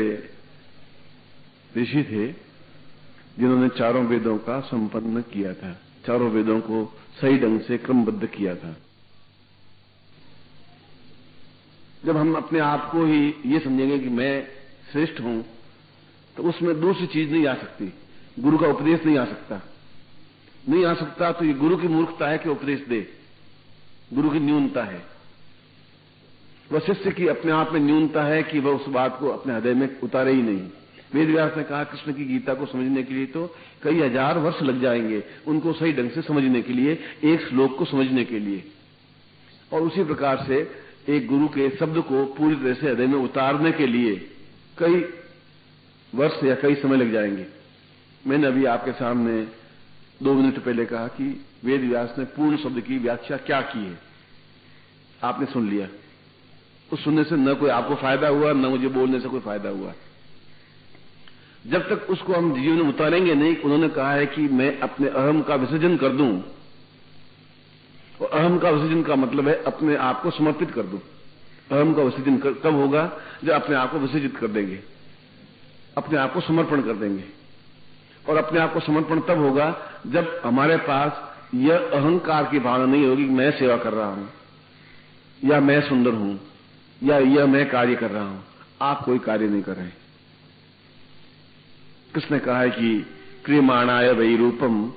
ऋषि थे जिन्होंने चारों वेदों का संपन्न किया था, चारों वेदों को सही ढंग से क्रमबद्ध किया था। जब हम अपने आप को ही ये समझेंगे कि मैं श्रेष्ठ हूं तो उसमें दूसरी चीज नहीं आ सकती, गुरु का उपदेश नहीं आ सकता तो ये गुरु की मूर्खता है कि उपदेश दे, गुरु की न्यूनता है। वह शिष्य की अपने आप में न्यूनता है कि वह उस बात को अपने हृदय में उतारे ही नहीं। वेदव्यास ने कहा कृष्ण की गीता को समझने के लिए तो कई हजार वर्ष लग जाएंगे, उनको सही ढंग से समझने के लिए, एक श्लोक को समझने के लिए। और उसी प्रकार से एक गुरु के शब्द को पूरी तरह से हृदय में उतारने के लिए कई वर्ष या कई समय लग जाएंगे। मैंने अभी आपके सामने 2 मिनट पहले कहा कि वेदव्यास ने पूर्ण शब्द की व्याख्या क्या की है, आपने सुन लिया। उस सुनने से न कोई आपको फायदा हुआ, न मुझे बोलने से कोई फायदा हुआ। जब तक उसको हम जीवन में उतारेंगे नहीं, उन्होंने कहा है कि मैं अपने अहम का विसर्जन कर दूं, और अहम का विसर्जन का मतलब है अपने आप को समर्पित कर दूं। अहम का विसर्जन कब होगा? जब अपने आप को विसर्जित कर देंगे, अपने आप को समर्पण कर देंगे। और अपने आप को समर्पण तब होगा जब हमारे पास यह अहंकार की भावना नहीं होगी कि मैं सेवा कर रहा हूं, या मैं सुंदर हूं, या यह मैं कार्य कर रहा हूं। आप कोई कार्य नहीं कर रहे। किसने कहा है कि क्रियमाणाय वै रूपम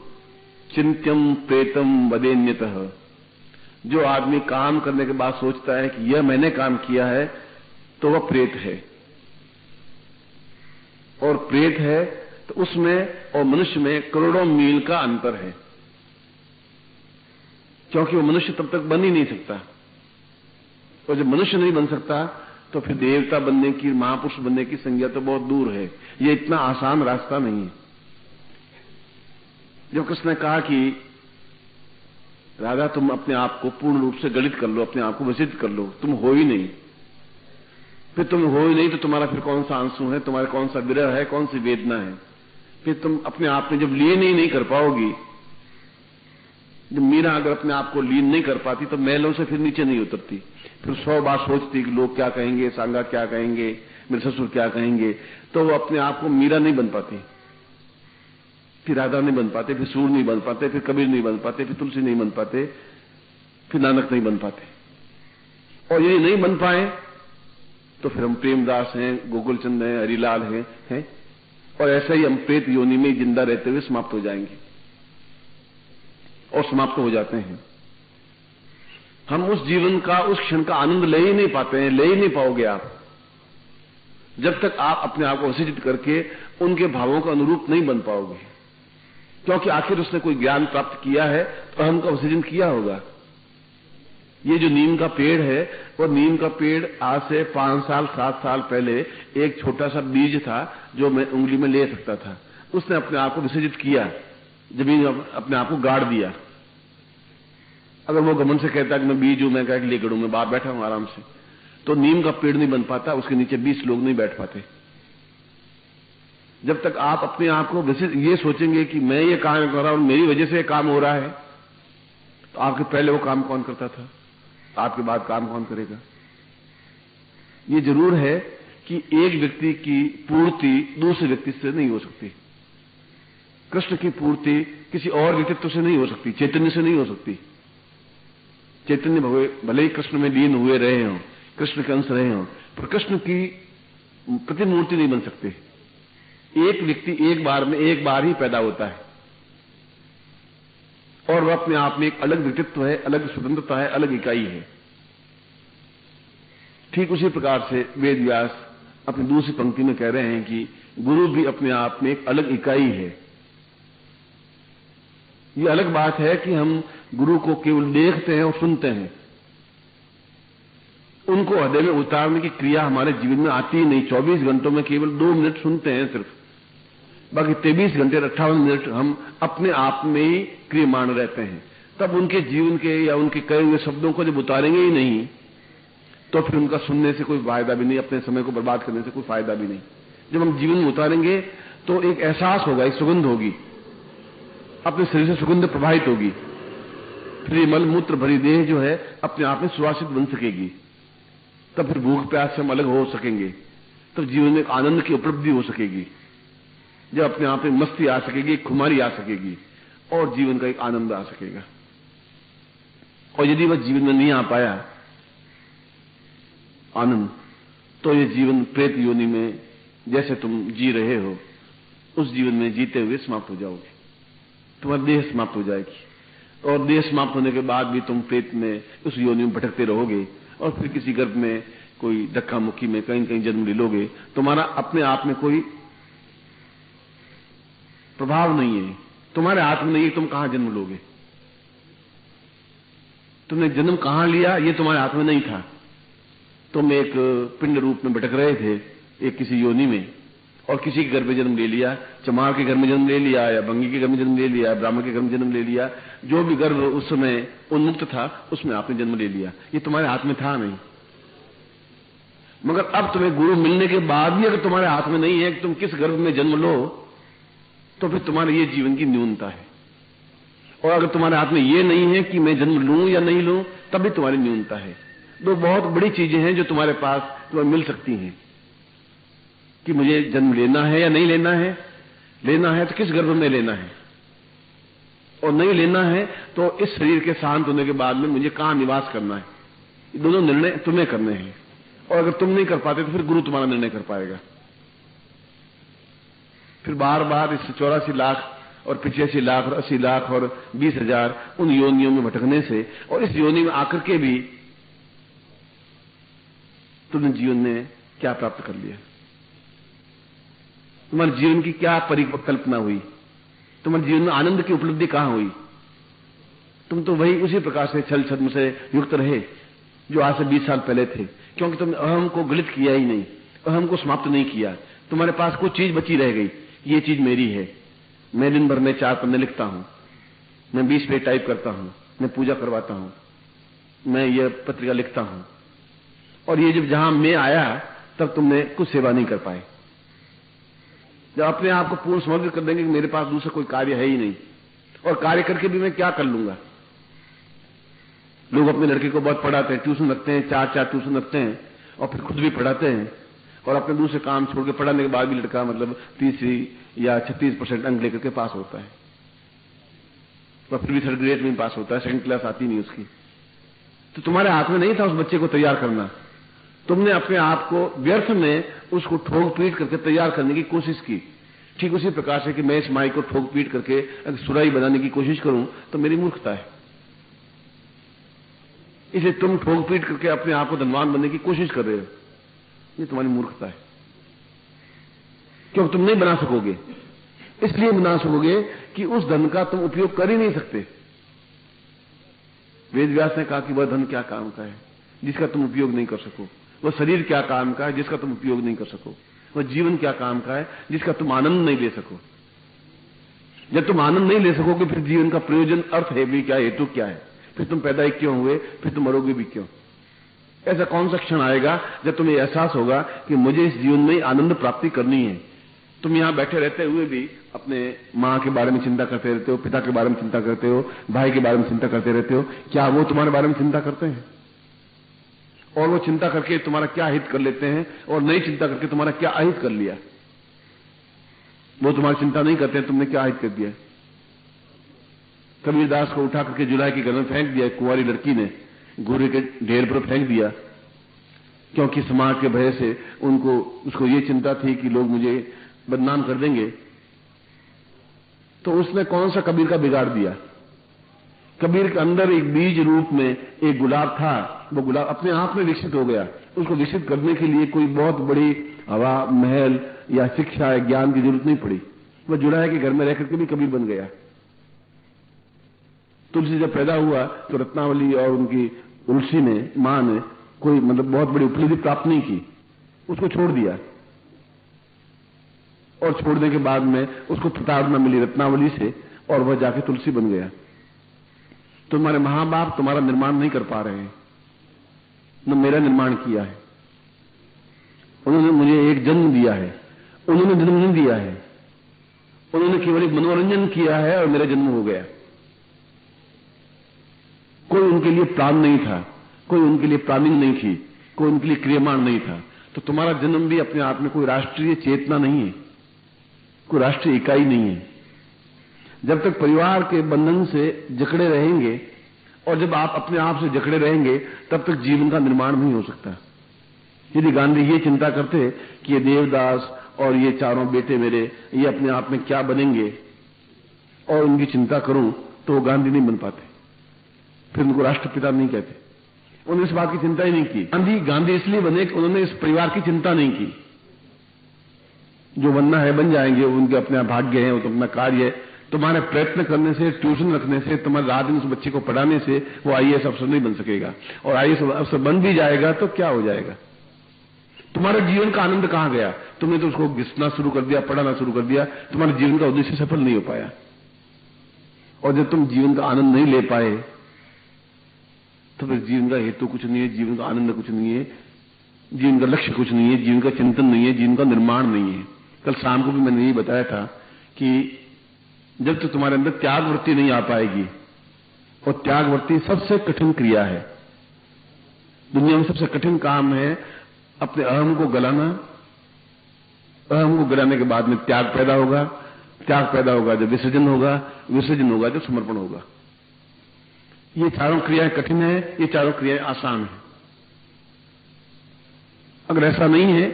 चिंत्यम प्रेतम वदेन्यतः। जो आदमी काम करने के बाद सोचता है कि यह मैंने काम किया है, तो वह प्रेत है। और प्रेत है तो उसमें और मनुष्य में करोड़ों मील का अंतर है, क्योंकि वो मनुष्य तब तक बन ही नहीं सकता। और जब मनुष्य नहीं बन सकता तो फिर देवता बनने की, महापुरुष बनने की संज्ञा तो बहुत दूर है। ये इतना आसान रास्ता नहीं है। जो कृष्ण ने कहा कि राधा तुम अपने आप को पूर्ण रूप से गलित कर लो, अपने आप को विसित कर लो, तुम हो ही नहीं। फिर तुम हो ही नहीं तो तुम्हारा फिर कौन सा आंसू है, तुम्हारा कौन सा विरह है, कौन सी वेदना है। फिर तुम अपने आप में जब लीन ही नहीं कर पाओगी, जब मीरा अगर अपने आप को लीन नहीं कर पाती तो मैलों से फिर नीचे नहीं उतरती। फिर 100 बार सोचती कि लोग क्या कहेंगे, सांगा क्या कहेंगे, मेरे ससुर क्या कहेंगे, तो वो अपने आप को मीरा नहीं बन पाती, फिर राधा नहीं बन पाते, फिर सूर नहीं बन पाते, फिर कबीर नहीं बन पाते, फिर तुलसी नहीं बन पाते, फिर नानक नहीं बन पाते। और ये नहीं बन पाए तो फिर हम प्रेमदास हैं, गोकुलचंद हैं, हरिलाल हैं, और ऐसे ही हम प्रेत योनि में जिंदा रहते हुए समाप्त हो जाएंगे और समाप्त हो जाते हैं। हम उस जीवन का, उस क्षण का आनंद ले ही नहीं पाते हैं, ले ही नहीं पाओगे आप, जब तक आप अपने आप को विसर्जित करके उनके भावों का अनुरूप नहीं बन पाओगे। क्योंकि आखिर उसने कोई ज्ञान प्राप्त किया है तो अहम का विसर्जन किया होगा। ये जो नीम का पेड़ है, वो नीम का पेड़ आज से 5 साल 7 साल पहले एक छोटा सा बीज था जो मैं उंगली में ले सकता था। उसने अपने आप को विसर्जित किया, जमीन अपने आप को गाड़ दिया। अगर वो घमंड से कहता कि मैं बीज हूं, मैं कह के ले गड़ू, मैं बाहर बैठा हूं आराम से, तो नीम का पेड़ नहीं बन पाता, उसके नीचे 20 लोग नहीं बैठ पाते। जब तक आप अपने आप को ये सोचेंगे कि मैं ये काम कर रहा हूं, मेरी वजह से ये काम हो रहा है, तो आपके पहले वो काम कौन करता था, आपके बाद काम कौन करेगा। ये जरूर है कि एक व्यक्ति की पूर्ति दूसरे व्यक्ति से नहीं हो सकती। कृष्ण की पूर्ति किसी और व्यक्तित्व से नहीं हो सकती, चैतन्य से नहीं हो सकती। चैतन्य भले ही कृष्ण में लीन हुए रहे हों, कृष्ण के अंश रहे हों, पर कृष्ण की प्रतिमूर्ति नहीं बन सकते। एक व्यक्ति एक बार ही पैदा होता है और वह अपने आप में एक अलग व्यक्तित्व है, अलग स्वतंत्रता है, अलग इकाई है। ठीक उसी प्रकार से वेद व्यास अपनी दूसरी पंक्ति में कह रहे हैं कि गुरु भी अपने आप में एक अलग इकाई है। ये अलग बात है कि हम गुरु को केवल देखते हैं और सुनते हैं, उनको हृदय में उतारने की क्रिया हमारे जीवन में आती ही नहीं। 24 घंटों में केवल 2 मिनट सुनते हैं सिर्फ, बाकी 23 घंटे 58 मिनट हम अपने आप में ही क्रियमाण रहते हैं। तब उनके जीवन के या उनके कहे हुए शब्दों को जब उतारेंगे ही नहीं तो फिर उनका सुनने से कोई फायदा भी नहीं, अपने समय को बर्बाद करने से कोई फायदा भी नहीं। जब हम जीवन में उतारेंगे तो एक एहसास होगा, एक सुगंध होगी, अपने शरीर से सुगंध प्रभावित होगी, फिर ये मल मूत्र भरी देह जो है अपने आप में सुवासित बन सकेगी। तब फिर भूख प्यास से हम अलग हो सकेंगे, तब जीवन में एक आनंद की उपलब्धि हो सकेगी, जब अपने आप में मस्ती आ सकेगी, खुमारी आ सकेगी और जीवन का एक आनंद आ सकेगा। और यदि वह जीवन में नहीं आ पाया आनंद, तो ये जीवन प्रेत योनि में जैसे तुम जी रहे हो उस जीवन में जीते हुए समाप्त हो जाओगे। तुम्हारी देह समाप्त हो जाएगी और देह समाप्त होने के बाद भी तुम प्रेत में उस योनि में भटकते रहोगे और फिर किसी गर्भ में कोई धक्का मुक्की में कहीं कहीं जन्म ले लोगे। तुम्हारा अपने आप में कोई प्रभाव नहीं है, तुम्हारे हाथ में नहीं है तुम कहां जन्म लोगे। तुमने जन्म कहां लिया ये तुम्हारे हाथ में नहीं था। तुम एक पिंड रूप में भटक रहे थे एक किसी योनि में और किसी के घर में जन्म ले लिया, चमार के घर में जन्म ले लिया या भंगी के घर में जन्म ले लिया, ब्राह्मण के घर में जन्म ले लिया, जो भी गर्भ उस समय उन्मुक्त था उसमें आपने जन्म ले लिया। ये तुम्हारे हाथ में था नहीं। मगर अब तुम्हें गुरु मिलने के बाद भी अगर तुम्हारे हाथ में नहीं है कि तुम किस गर्भ में जन्म लो, तो फिर तुम्हारे ये जीवन की न्यूनता है। और अगर तुम्हारे हाथ में ये नहीं है कि मैं जन्म लूं या नहीं लूं, तब भी तुम्हारी न्यूनता है। दो बहुत बड़ी चीजें हैं जो तुम्हारे पास तुम्हें मिल सकती हैं। कि मुझे जन्म लेना है या नहीं लेना है। लेना है तो किस गर्भ में लेना है, और नहीं लेना है तो इस शरीर के शांत होने के बाद में मुझे कहां निवास करना है। ये दोनों निर्णय तुम्हें करने हैं, और अगर तुम नहीं कर पाते तो फिर गुरु तुम्हारा निर्णय कर पाएगा। फिर बार बार इस 84 लाख और 85 लाख और 80 लाख और 20,000 उन योनियों में भटकने से, और इस योनि में आकर के भी तुमने जीवन में क्या प्राप्त कर लिया, तुम्हारे जीवन की क्या परिकल्पना हुई, तुम्हारे जीवन में आनंद की उपलब्धि कहां हुई। तुम तो वही उसी प्रकार से छल छद्म से युक्त रहे जो आज से 20 साल पहले थे, क्योंकि तुमने अहम को गलित किया ही नहीं, अहम को समाप्त नहीं किया। तुम्हारे पास कोई चीज बची रह गई, ये चीज मेरी है, मैं दिन भर में 4 पन्ने लिखता हूं, मैं 20 पेज टाइप करता हूं, मैं पूजा करवाता हूं, मैं ये पत्रिका लिखता हूं, और ये जब जहां मैं आया तब तुमने कुछ सेवा नहीं कर पाए। जब अपने आप को पूर्ण समर्पित कर देंगे कि मेरे पास दूसरा कोई कार्य है ही नहीं, और कार्य करके भी मैं क्या कर लूंगा। लोग अपने लड़के को बहुत पढ़ाते हैं, ट्यूशन रखते हैं, 4 ट्यूशन रखते हैं, और फिर खुद भी पढ़ाते हैं, और अपने दूसरे काम छोड़ के पढ़ाने के बाद भी लड़का मतलब 30 या 36% अंक लेकर के पास होता है, और फिर भी 3rd ग्रेड में पास होता है, 2nd क्लास आती नहीं उसकी। तो तुम्हारे हाथ में नहीं था उस बच्चे को तैयार करना, तुमने अपने आप को व्यर्थ में उसको ठोक पीट करके तैयार करने की कोशिश की। ठीक उसी प्रकार से कि मैं इस माई को ठोक पीट करके अगर सुराई बनाने की कोशिश करूं तो मेरी मूर्खता है। इसलिए तुम ठोक पीट करके अपने आप को धनवान बनने की कोशिश कर रहे हो, ये तुम्हारी मूर्खता है, क्योंकि तुम नहीं बना सकोगे। इसलिए बना सकोगे कि उस धन का तुम उपयोग कर ही नहीं सकते। वेद व्यास ने कहा कि वह धन क्या काम का है जिसका तुम उपयोग नहीं कर सको, वह शरीर क्या काम का है जिसका तुम उपयोग नहीं कर सको, वह जीवन क्या काम का है जिसका तुम आनंद नहीं ले सको। जब तुम आनंद नहीं ले सकोगे फिर जीवन का प्रयोजन, अर्थ है भी क्या, हेतु क्या है, फिर तुम पैदा ही क्यों हुए, फिर तुम मरोगे भी क्यों। ऐसा कौन सा क्षण आएगा जब तुम्हें एहसास होगा कि मुझे इस जीवन में आनंद प्राप्ति करनी है। तुम यहां बैठे रहते हुए भी अपने मां के बारे में चिंता करते रहते हो, पिता के बारे में चिंता करते हो, भाई के बारे में चिंता करते रहते हो। क्या वो तुम्हारे बारे में चिंता करते हैं? और वो चिंता करके तुम्हारा क्या हित कर लेते हैं, और नई चिंता करके तुम्हारा क्या अहित कर लिया। वो तुम्हारी चिंता नहीं करते हैं, तुमने क्या अहित कर दिया। कबीरदास को उठा करके जुलाई के घर में फेंक दिया, कुंवारी लड़की ने घोड़े के ढेर पर फेंक दिया, क्योंकि समाज के भय से उसको ये चिंता थी कि लोग मुझे बदनाम कर देंगे। तो उसने कौन सा कबीर का बिगाड़ दिया। कबीर के अंदर एक बीज रूप में एक गुलाब था, वो गुलाब अपने आप में विकसित हो गया। उसको विकसित करने के लिए कोई बहुत बड़ी हवा महल या शिक्षा या ज्ञान की जरूरत नहीं पड़ी। वह जुड़ाया के घर में रहकर के भी कबीर बन गया। तुलसी जब पैदा हुआ तो रत्नावली और उनकी तुलसी ने, मां ने कोई मतलब बहुत बड़ी उपलब्धि प्राप्त नहीं की, उसको छोड़ दिया। और छोड़ने के बाद में उसको प्रताड़ना मिली रत्नावली से, और वह जाके तुलसी बन गया। तुम्हारे मां बाप तुम्हारा निर्माण नहीं कर पा रहे हैं, न मेरा निर्माण किया है। उन्होंने मुझे एक जन्म दिया है, उन्होंने जन्म नहीं दिया है, उन्होंने केवल एक मनोरंजन किया है और मेरा जन्म हो गया। कोई उनके लिए प्राण नहीं था, कोई उनके लिए प्लानिंग नहीं थी, कोई उनके लिए क्रियमाण नहीं था। तो तुम्हारा जन्म भी अपने आप में कोई राष्ट्रीय चेतना नहीं है, कोई राष्ट्रीय इकाई नहीं है। जब तक परिवार के बंधन से जकड़े रहेंगे, और जब आप अपने आप से जकड़े रहेंगे, तब तक जीवन का निर्माण नहीं हो सकता। यदि गांधी ये चिंता करते कि ये देवदास और ये चारों बेटे मेरे ये अपने आप में क्या बनेंगे, और उनकी चिंता करूं, तो वो गांधी नहीं बन पाते, फिर उनको राष्ट्रपिता नहीं कहते। उन्होंने इस बात की चिंता ही नहीं की। गांधी इसलिए बने कि उन्होंने इस परिवार की चिंता नहीं की। जो बनना है बन जाएंगे, उनके अपने भाग्य है, वो तो अपना कार्य है। तुम्हारे प्रयत्न करने से, ट्यूशन रखने से, तुम्हारे रात दिन उस बच्चे को पढ़ाने से वो आईएएस अफसर नहीं बन सकेगा। और आईएएस अफसर बन भी जाएगा तो क्या हो जाएगा। तुम्हारे जीवन का आनंद कहां गया। तुमने तो उसको घिसना शुरू कर दिया, पढ़ाना शुरू कर दिया, तुम्हारे जीवन का उद्देश्य सफल नहीं हो पाया। और जब तुम जीवन का आनंद नहीं ले पाए तो फिर जीवन का हेतु कुछ नहीं है, जीवन का आनंद कुछ नहीं है, जीवन का लक्ष्य कुछ नहीं है, जीवन का चिंतन नहीं है, जीवन का निर्माण नहीं है। कल शाम को भी मैंने यही बताया था कि जब तक तुम्हारे अंदर त्याग वृत्ति नहीं आ पाएगी, और त्याग वृत्ति सबसे कठिन क्रिया है दुनिया में, सबसे कठिन काम है अपने अहम को गलाना, अहम को गिराने के बाद में त्याग पैदा होगा, त्याग पैदा होगा जब विसर्जन होगा, विसर्जन होगा जब समर्पण होगा। ये चारों क्रियाएं कठिन है, ये चारों क्रियाएं आसान है। अगर ऐसा नहीं है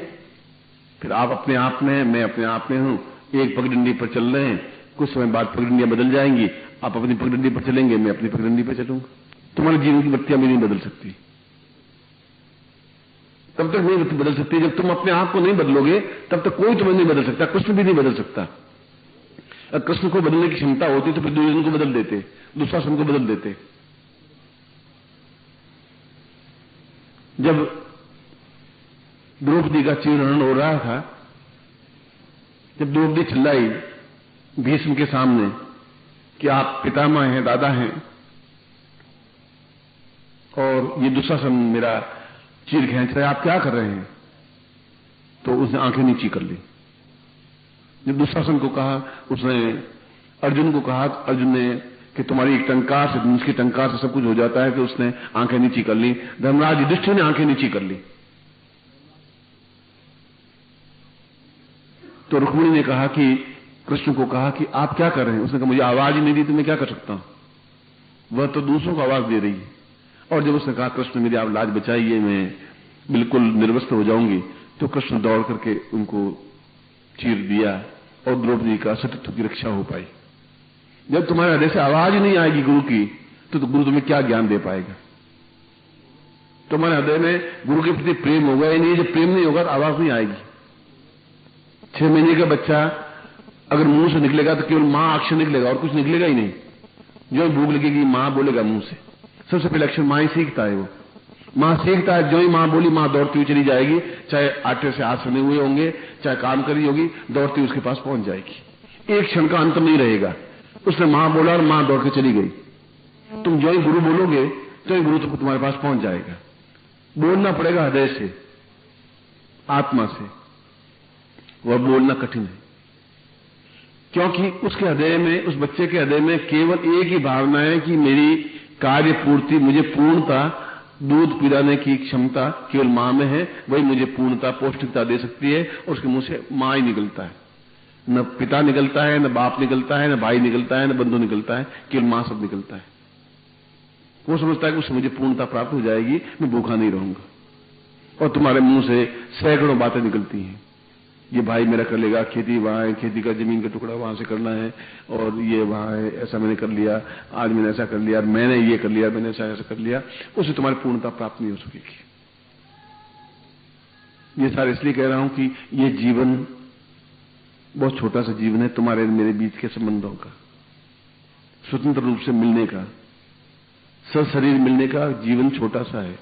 फिर आप अपने आप में, मैं अपने आप में हूं, एक पगडंडी पर चल रहे हैं, कुछ समय बाद पगडंडियां बदल जाएंगी, आप अपनी पगडंडी पर चलेंगे, मैं अपनी पगडंडी पर चलूंगा। तुम्हारे जीवन की बत्तियां भी नहीं बदल सकती, तब तक नहीं बदल सकती जब तुम अपने आप को नहीं बदलोगे, तब तक कोई तुम्हें नहीं बदल सकता, कृष्ण भी नहीं बदल सकता। अगर कृष्ण को बदलने की क्षमता होती तो फिर दुर्योधन को बदल देते, दुशासन को बदल देते। जब द्रौपदी का चीरहरण हो रहा था, जब द्रौपदी चिल्लाई भीष्म के सामने कि आप पितामह हैं, दादा हैं, और ये दुशासन मेरा चीर खींच रहा है, आप क्या कर रहे हैं? तो उसने आंखें नीची कर ली। जब दुशासन को कहा, उसने अर्जुन को कहा, अर्जुन ने कि तुम्हारी एक टंकार से, उसकी टंकार से सब कुछ हो जाता है, कि उसने आंखें नीची कर ली। धर्मराज युधिष्ठिर ने आंखें नीची कर ली। तो रुक्मिणी ने कहा कि कृष्ण को कहा कि आप क्या कर रहे हैं? उसने कहा मुझे आवाज ही नहीं दी तो मैं क्या कर सकता हूं। वह तो दूसरों को आवाज दे रही है। और जब उसने कहा कृष्ण मेरी आप लाज बचाइए, मैं बिल्कुल निर्वस्त्र हो जाऊंगी, तो कृष्ण दौड़ करके उनको चीर दिया और द्रौपदी का सतीत्व की रक्षा हो पाई। जब तुम्हारे हृदय से आवाज ही नहीं आएगी गुरु की, तो गुरु तुम्हें क्या ज्ञान दे पाएगा? तुम्हारे हृदय में गुरु के प्रति प्रेम होगा ही नहीं। जब प्रेम नहीं होगा तो आवाज नहीं आएगी। 6 महीने का बच्चा अगर मुंह से निकलेगा तो केवल मां अक्षर निकलेगा और कुछ निकलेगा ही नहीं। जो भूख लगेगी मां बोलेगा मुंह से, सबसे पहले अक्षर मां ही सीखता है। वो मां सीखता है, जो ही मां बोली मां दौड़ती हुई चली जाएगी, चाहे आटे से हाथ सने हुए होंगे, चाहे काम करी होगी, दौड़ती उसके पास पहुंच जाएगी। एक क्षण का अंतर नहीं रहेगा। उसने मां बोला और मां दौड़ के चली गई। तुम जो ही गुरु बोलोगे तो ही गुरु तो तुम्हारे पास पहुंच जाएगा। बोलना पड़ेगा हृदय से, आत्मा से। वह बोलना कठिन है, क्योंकि उसके हृदय में, उस बच्चे के हृदय में केवल एक ही भावना है कि मेरी कार्य पूर्ति, मुझे पूर्णता, दूध पिलाने की क्षमता केवल मां में है। वही मुझे पूर्णता, पौष्टिकता दे सकती है। और उसके मुंह से मां ही निकलता है, न पिता निकलता है, न बाप निकलता है, न भाई निकलता है, न बंधु निकलता है, केवल मां सब निकलता है। वो समझता है कि उससे मुझे पूर्णता प्राप्त हो जाएगी, मैं भूखा नहीं रहूंगा। और तुम्हारे मुंह से सैकड़ों बातें निकलती हैं। ये भाई मेरा कर लेगा, खेती वहां है, खेती का जमीन का टुकड़ा वहां से करना है, और ये वहां है, ऐसा मैंने कर लिया, आज मैंने ऐसा कर लिया, मैंने ये कर लिया, मैंने ऐसा कर लिया। उससे तुम्हारी पूर्णता प्राप्त नहीं हो सकेगी। ये सारे इसलिए कह रहा हूं कि ये जीवन बहुत छोटा सा जीवन है, तुम्हारे मेरे बीच के संबंधों का, स्वतंत्र रूप से मिलने का, सशरीर मिलने का जीवन छोटा सा है।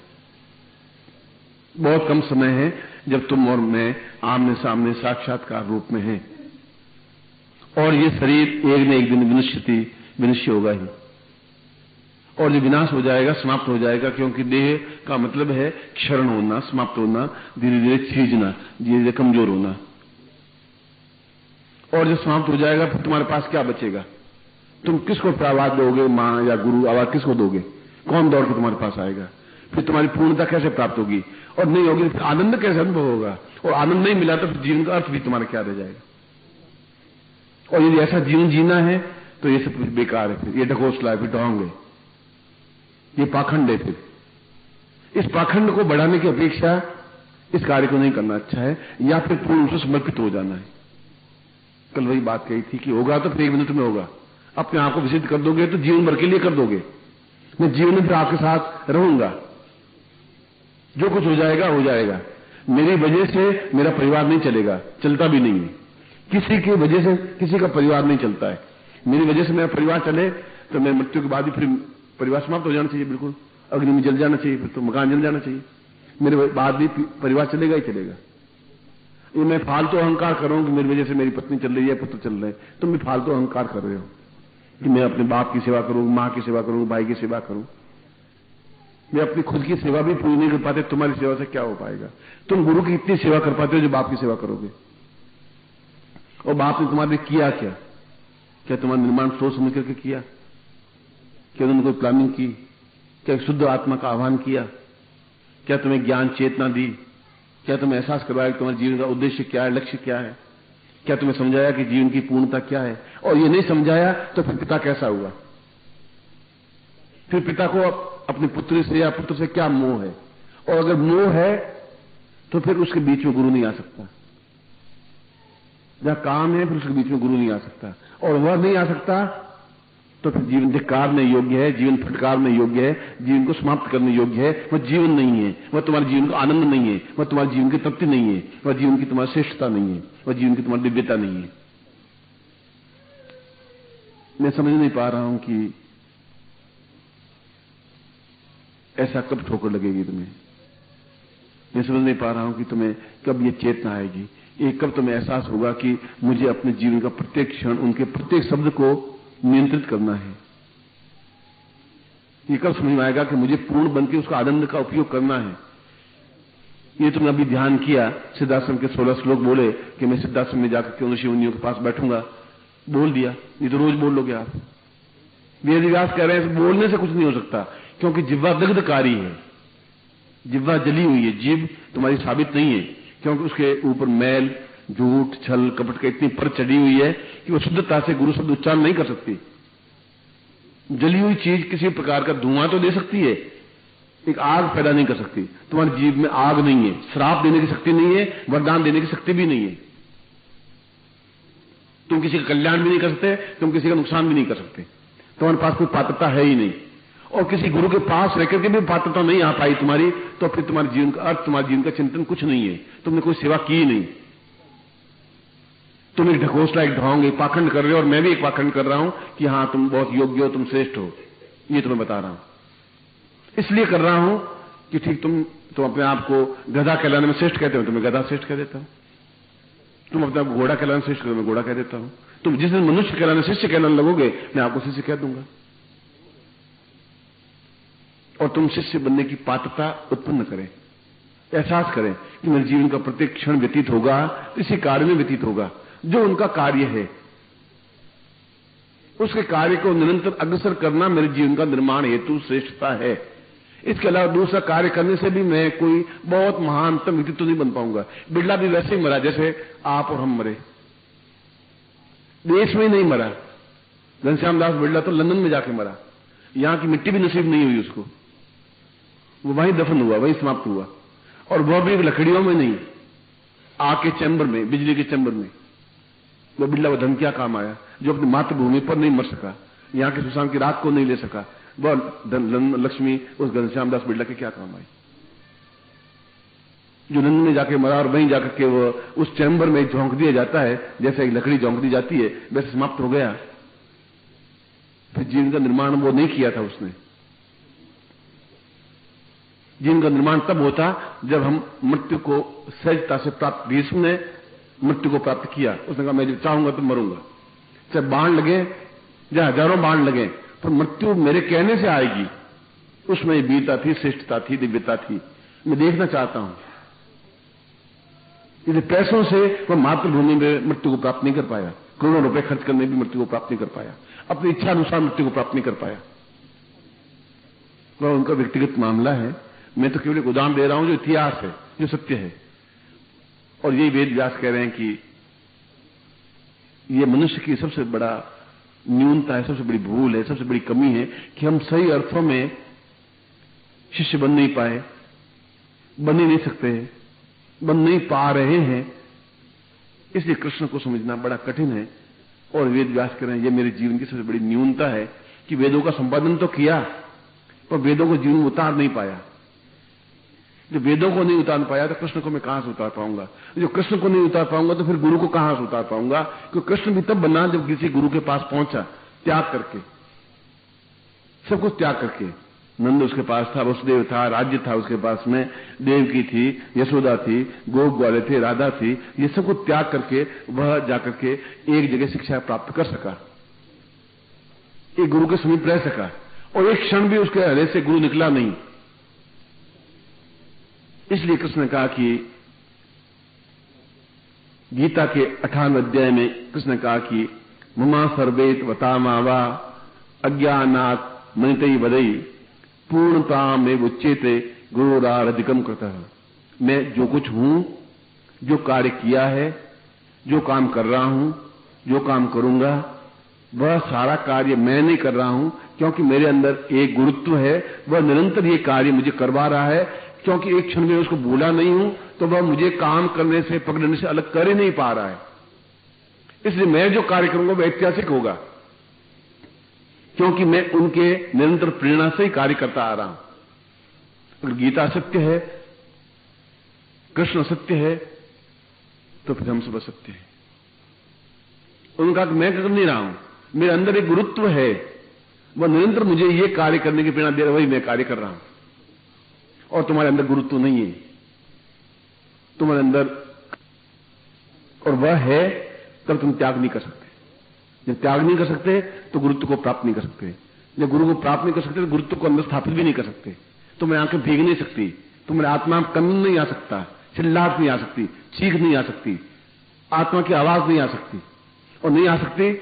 बहुत कम समय है जब तुम और मैं आमने सामने साक्षात्कार रूप में हैं। और ये शरीर एक न एक दिन विनश्य होगा ही, और जो विनाश हो जाएगा, समाप्त हो जाएगा। क्योंकि देह का मतलब है क्षरण होना, समाप्त होना, धीरे धीरे छीजना, धीरे धीरे कमजोर होना। और जब समाप्त हो जाएगा फिर तुम्हारे पास क्या बचेगा? तुम किसको आवाज दोगे, मां या गुरु? आवाज किसको दोगे? कौन दौड़ के तुम्हारे पास आएगा? फिर तुम्हारी पूर्णता कैसे प्राप्त होगी? और नहीं होगी फिर आनंद कैसे अनुभव होगा? और आनंद नहीं मिला तो फिर जीवन का अर्थ भी तुम्हारा क्या रह जाएगा? और यदि ऐसा जीवन जीना है तो ये सब बेकार है, फिर ये ढकोसला है, फिर ढोंग है, ये पाखंड है। फिर इस पाखंड को बढ़ाने की अपेक्षा इस कार्य को नहीं करना अच्छा है, या फिर पूर्ण रूप से समर्पित हो जाना है। कल वही बात कही थी कि होगा तो फिर 1 मिनट में होगा। अपने आप को विसिद्ध कर दोगे तो जीवन भर के लिए कर दोगे। मैं जीवन में फिर आपके साथ रहूंगा, जो कुछ हो जाएगा हो जाएगा। मेरी वजह से मेरा परिवार नहीं चलेगा, चलता भी नहीं है। किसी की वजह से किसी का परिवार नहीं चलता है। मेरी वजह से मेरा परिवार चले तो मैं मृत्यु के बाद ही फिर परिवार समाप्त हो जाना चाहिए, बिल्कुल अग्नि में जल जाना चाहिए, फिर तो मकान जल जाना चाहिए। मेरे बाद भी परिवार चलेगा ही चलेगा। ये मैं फालतू अहंकार कर रहा हूं कि मेरी वजह से मेरी पत्नी चल रही है, पुत्र चल रहे हैं, तुम भी फालतू अहंकार कर रहे हो कि मैं अपने बाप की सेवा करूं, मां की सेवा करूं, भाई की सेवा करूं। मैं अपनी खुद की सेवा भी पूरी नहीं कर पाते, तुम्हारी सेवा से क्या हो पाएगा? तुम गुरु की इतनी सेवा कर पाते हो जो बाप की सेवा करोगे। और बाप ने तुम्हारे लिए किया क्या? क्या तुम्हारा निर्माण सोच समझ करके किया? क्या उन्होंने कोई प्लानिंग की? क्या शुद्ध आत्मा का आह्वान किया? क्या तुम्हें ज्ञान चेतना दी? क्या तुम्हें एहसास करवाया कि तुम्हारे जीवन का उद्देश्य क्या है, लक्ष्य क्या है? क्या तुम्हें समझाया कि जीवन की पूर्णता क्या है? और ये नहीं समझाया तो फिर पिता कैसा हुआ? फिर पिता को अपने पुत्र से या पुत्र से क्या मोह है? और अगर मोह है तो फिर उसके बीच में गुरु नहीं आ सकता। जहां काम है फिर उसके बीच में गुरु नहीं आ सकता, और वह नहीं आ सकता तो फिर जीवन धिक्कारने योग्य है, जीवन फटकारने योग्य है, जीवन को समाप्त करने योग्य है। वह जीवन नहीं है, वह तुम्हारे जीवन का आनंद नहीं है, वह तुम्हारे जीवन की तृप्ति नहीं है, वह जीवन की तुम्हारी श्रेष्ठता नहीं है, वह जीवन की तुम्हारी दिव्यता नहीं है। मैं समझ नहीं पा रहा हूं कि ऐसा कब ठोकर लगेगी तुम्हें। मैं समझ नहीं पा रहा हूं कि तुम्हें कब ये चेतना आएगी, ये कब तुम्हें एहसास होगा कि मुझे अपने जीवन का प्रत्येक क्षण, उनके प्रत्येक शब्द को नियंत्रित करना है। ये कब समझ में आएगा कि मुझे पूर्ण बनकर उसका आनंद का उपयोग करना है। ये तुमने अभी ध्यान किया, सिद्धाश्रम के 16 श्लोक बोले कि मैं सिद्धाश्रम में जाकर के ऋषि मुनियों के पास बैठूंगा, बोल दिया। ये तो रोज बोल लोगे आप। वेद व्यास कह रहे हैं बोलने से कुछ नहीं हो सकता, क्योंकि जिह्वा दग्धकारी है, जिह्वा जली हुई है। जीभ तुम्हारी साबित नहीं है, क्योंकि उसके ऊपर मैल, झूठ, छल, कपट की इतनी पर चढ़ी हुई है कि वो शुद्धता से गुरु शब्द उच्चारण नहीं कर सकती। जली हुई चीज किसी प्रकार का धुआं तो दे सकती है, एक आग पैदा नहीं कर सकती। तुम्हारी जीभ में आग नहीं है, श्राप देने की शक्ति नहीं है, वरदान देने की शक्ति भी नहीं है। तुम किसी का कल्याण भी नहीं कर सकते, तुम किसी का नुकसान भी नहीं कर सकते। तुम्हारे पास कोई पात्रता है ही नहीं, और किसी गुरु के पास रहकर के भी पात्रता नहीं आ पाई तुम्हारी, तो फिर तुम्हारे जीवन का अर्थ, तुम्हारे जीवन का चिंतन कुछ नहीं है। तुमने कोई सेवा की ही नहीं। तुम एक ढकोसला, एक ढोंग, एक पाखंड कर रहे हो, और मैं भी एक पाखंड कर रहा हूं कि हां तुम बहुत योग्य हो, तुम श्रेष्ठ हो। ये तुम्हें बता रहा हूं, इसलिए कर रहा हूं कि ठीक तुम अपने आप को गधा कहलाने में श्रेष्ठ कहते हो, तुम्हें गधा श्रेष्ठ कह देता हूं। तुम अपने आप घोड़ा कहलाने श्रेष्ठ कहते हो, मैं घोड़ा कह देता हूं। तुम जिस दिन मनुष्य कहलाने, शिष्य कहलाने लगोगे, मैं आपको शिष्य कह दूंगा, और तुम शिष्य बनने की पात्रता उत्पन्न करें, एहसास करें कि मेरे जीवन का प्रत्येक क्षण व्यतीत होगा, इसी कार्य में व्यतीत होगा जो उनका कार्य है। उसके कार्य को निरंतर अग्रसर करना मेरे जीवन का निर्माण हेतु श्रेष्ठता है। इसके अलावा दूसरा कार्य करने से भी मैं कोई बहुत महानतम व्यक्तित्व नहीं बन पाऊंगा। बिरला भी वैसे ही मरा जैसे आप और हम मरे, देश में ही नहीं मरा। घनश्याम दास बिरला तो लंदन में जाके मरा, यहां की मिट्टी भी नसीब नहीं हुई उसको, वो वहीं दफन हुआ, वहीं समाप्त हुआ, और वह भी लकड़ियों में नहीं, आग के चैम्बर में, बिजली के चैम्बर में। वो बिरला, वो धन क्या काम आया जो अपनी मातृभूमि पर नहीं मर सका, यहां के सुशांत की रात को नहीं ले सका। वह लक्ष्मी उस घनश्याम दास बिरला के क्या काम आई जो लंदन में जाके मरा, और वहीं जाकर के वो उस चैम्बर में झोंक दिया जाता है, जैसे एक लकड़ी झोंक दी जाती है, वैसे समाप्त हो गया। फिर जीवन का निर्माण वो नहीं किया था उसने। जीवन का निर्माण तब होता जब हम मृत्यु को सहजता से प्राप्त। भीष्म ने मृत्यु को प्राप्त किया, उसने कहा मैं चाहूंगा तो मरूंगा, चाहे बाण लगे, चाहे हजारों बाण लगे, पर मृत्यु मेरे कहने से आएगी। उसमें वीरता थी, श्रेष्ठता थी, दिव्यता थी, मैं देखना चाहता हूं। इसलिए पैसों से वह मातृभूमि में मृत्यु को प्राप्त नहीं कर पाया, करोड़ों रुपए खर्च करने भी मृत्यु को प्राप्त नहीं कर पाया, अपनी इच्छा अनुसार मृत्यु को प्राप्त नहीं कर पाया। वह उनका व्यक्तिगत मामला है, मैं तो केवल एक उदाहरण दे रहा हूं जो इतिहास है, जो सत्य है। और यही वेद व्यास कह रहे हैं कि यह मनुष्य की सबसे बड़ा न्यूनता है, सबसे बड़ी भूल है, सबसे बड़ी कमी है कि हम सही अर्थों में शिष्य बन नहीं पाए, बन ही नहीं सकते, बन नहीं पा रहे हैं। इसलिए कृष्ण को समझना बड़ा कठिन है। और वेद व्यास कह रहे हैं यह मेरे जीवन की सबसे बड़ी न्यूनता है कि वेदों का संपादन तो किया पर वेदों को जीवन में उतार नहीं पाया। जो वेदों को नहीं उतार पाया तो कृष्ण को मैं कहां से उतार पाऊंगा, जो कृष्ण को नहीं उतार पाऊंगा तो फिर गुरु को कहां से उतार पाऊंगा। क्योंकि कृष्ण भी तब बना जब किसी गुरु के पास पहुंचा, त्याग करके, सब कुछ त्याग करके। नंद उसके पास था, वसुदेव था, राज्य था उसके पास में, देवकी थी, यशोदा थी, गोप ग्वाले थे, राधा थी, ये सब कुछ त्याग करके वह जाकर के एक जगह शिक्षा प्राप्त कर सका, एक गुरु के समीप रह सका, और एक क्षण भी उसके हृदय से गुरु निकला नहीं। इसलिए कृष्ण ने कहा कि गीता के 18वें अध्याय में कृष्ण ने कहा कि ममा सर्वेत वतामावा अज्ञानात् मनितई वदई पूर्णता में उच्चेते गुरुराधिकम कृतः। मैं जो कुछ हूं, जो कार्य किया है, जो काम कर रहा हूं, जो काम करूंगा, वह सारा कार्य मैं नहीं कर रहा हूं, क्योंकि मेरे अंदर एक गुरुत्व है, वह निरंतर ये कार्य मुझे करवा रहा है। क्योंकि एक क्षण में उसको बोला नहीं हूं, तो वह मुझे काम करने से, पकड़ने से अलग कर ही नहीं पा रहा है। इसलिए मैं जो कार्य करूंगा वह ऐतिहासिक होगा, क्योंकि मैं उनके निरंतर प्रेरणा से ही कार्य करता आ रहा हूं। अगर गीता सत्य है, कृष्ण सत्य है, तो फिर हम सब असत्य हैं। उन्होंने कहा कि मैं कर नहीं रहा हूं, मेरे अंदर एक गुरुत्व है, वह निरंतर मुझे ये कार्य करने की प्रेरणा दे रहा है, वही मैं कार्य कर रहा हूं। और तुम्हारे अंदर गुरुत्व नहीं है, तुम्हारे अंदर, और वह है, तब तुम त्याग नहीं कर सकते। जब त्याग नहीं कर सकते तो गुरुत्व को प्राप्त नहीं कर सकते। जब गुरु को प्राप्त नहीं कर सकते तो गुरुत्व को अंदर स्थापित भी नहीं कर सकते। तुम्हारी आंखें भीग नहीं सकती, तुम्हारे आत्मा में कमी नहीं आ सकता, चिल्लाहट नहीं आ सकती, चीख नहीं आ सकती, आत्मा की आवाज नहीं आ सकती। और नहीं आ सकती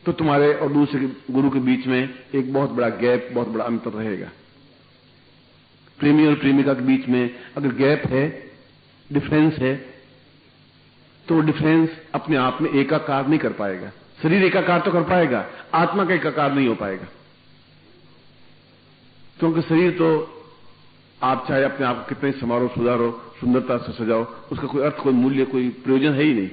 तो तुम्हारे और दूसरे गुरु के बीच में एक बहुत बड़ा गैप, बहुत बड़ा अंतर रहेगा। प्रेमी और प्रेमिका के बीच में अगर गैप है, डिफरेंस है, तो वो डिफरेंस अपने आप में एकाकार नहीं कर पाएगा। शरीर एकाकार तो कर पाएगा, आत्मा का एकाकार नहीं हो पाएगा। क्योंकि शरीर तो आप चाहे अपने आप को कितने समारोह सुधारो, सुंदरता से सजाओ, उसका कोई अर्थ, कोई मूल्य, कोई प्रयोजन है ही नहीं।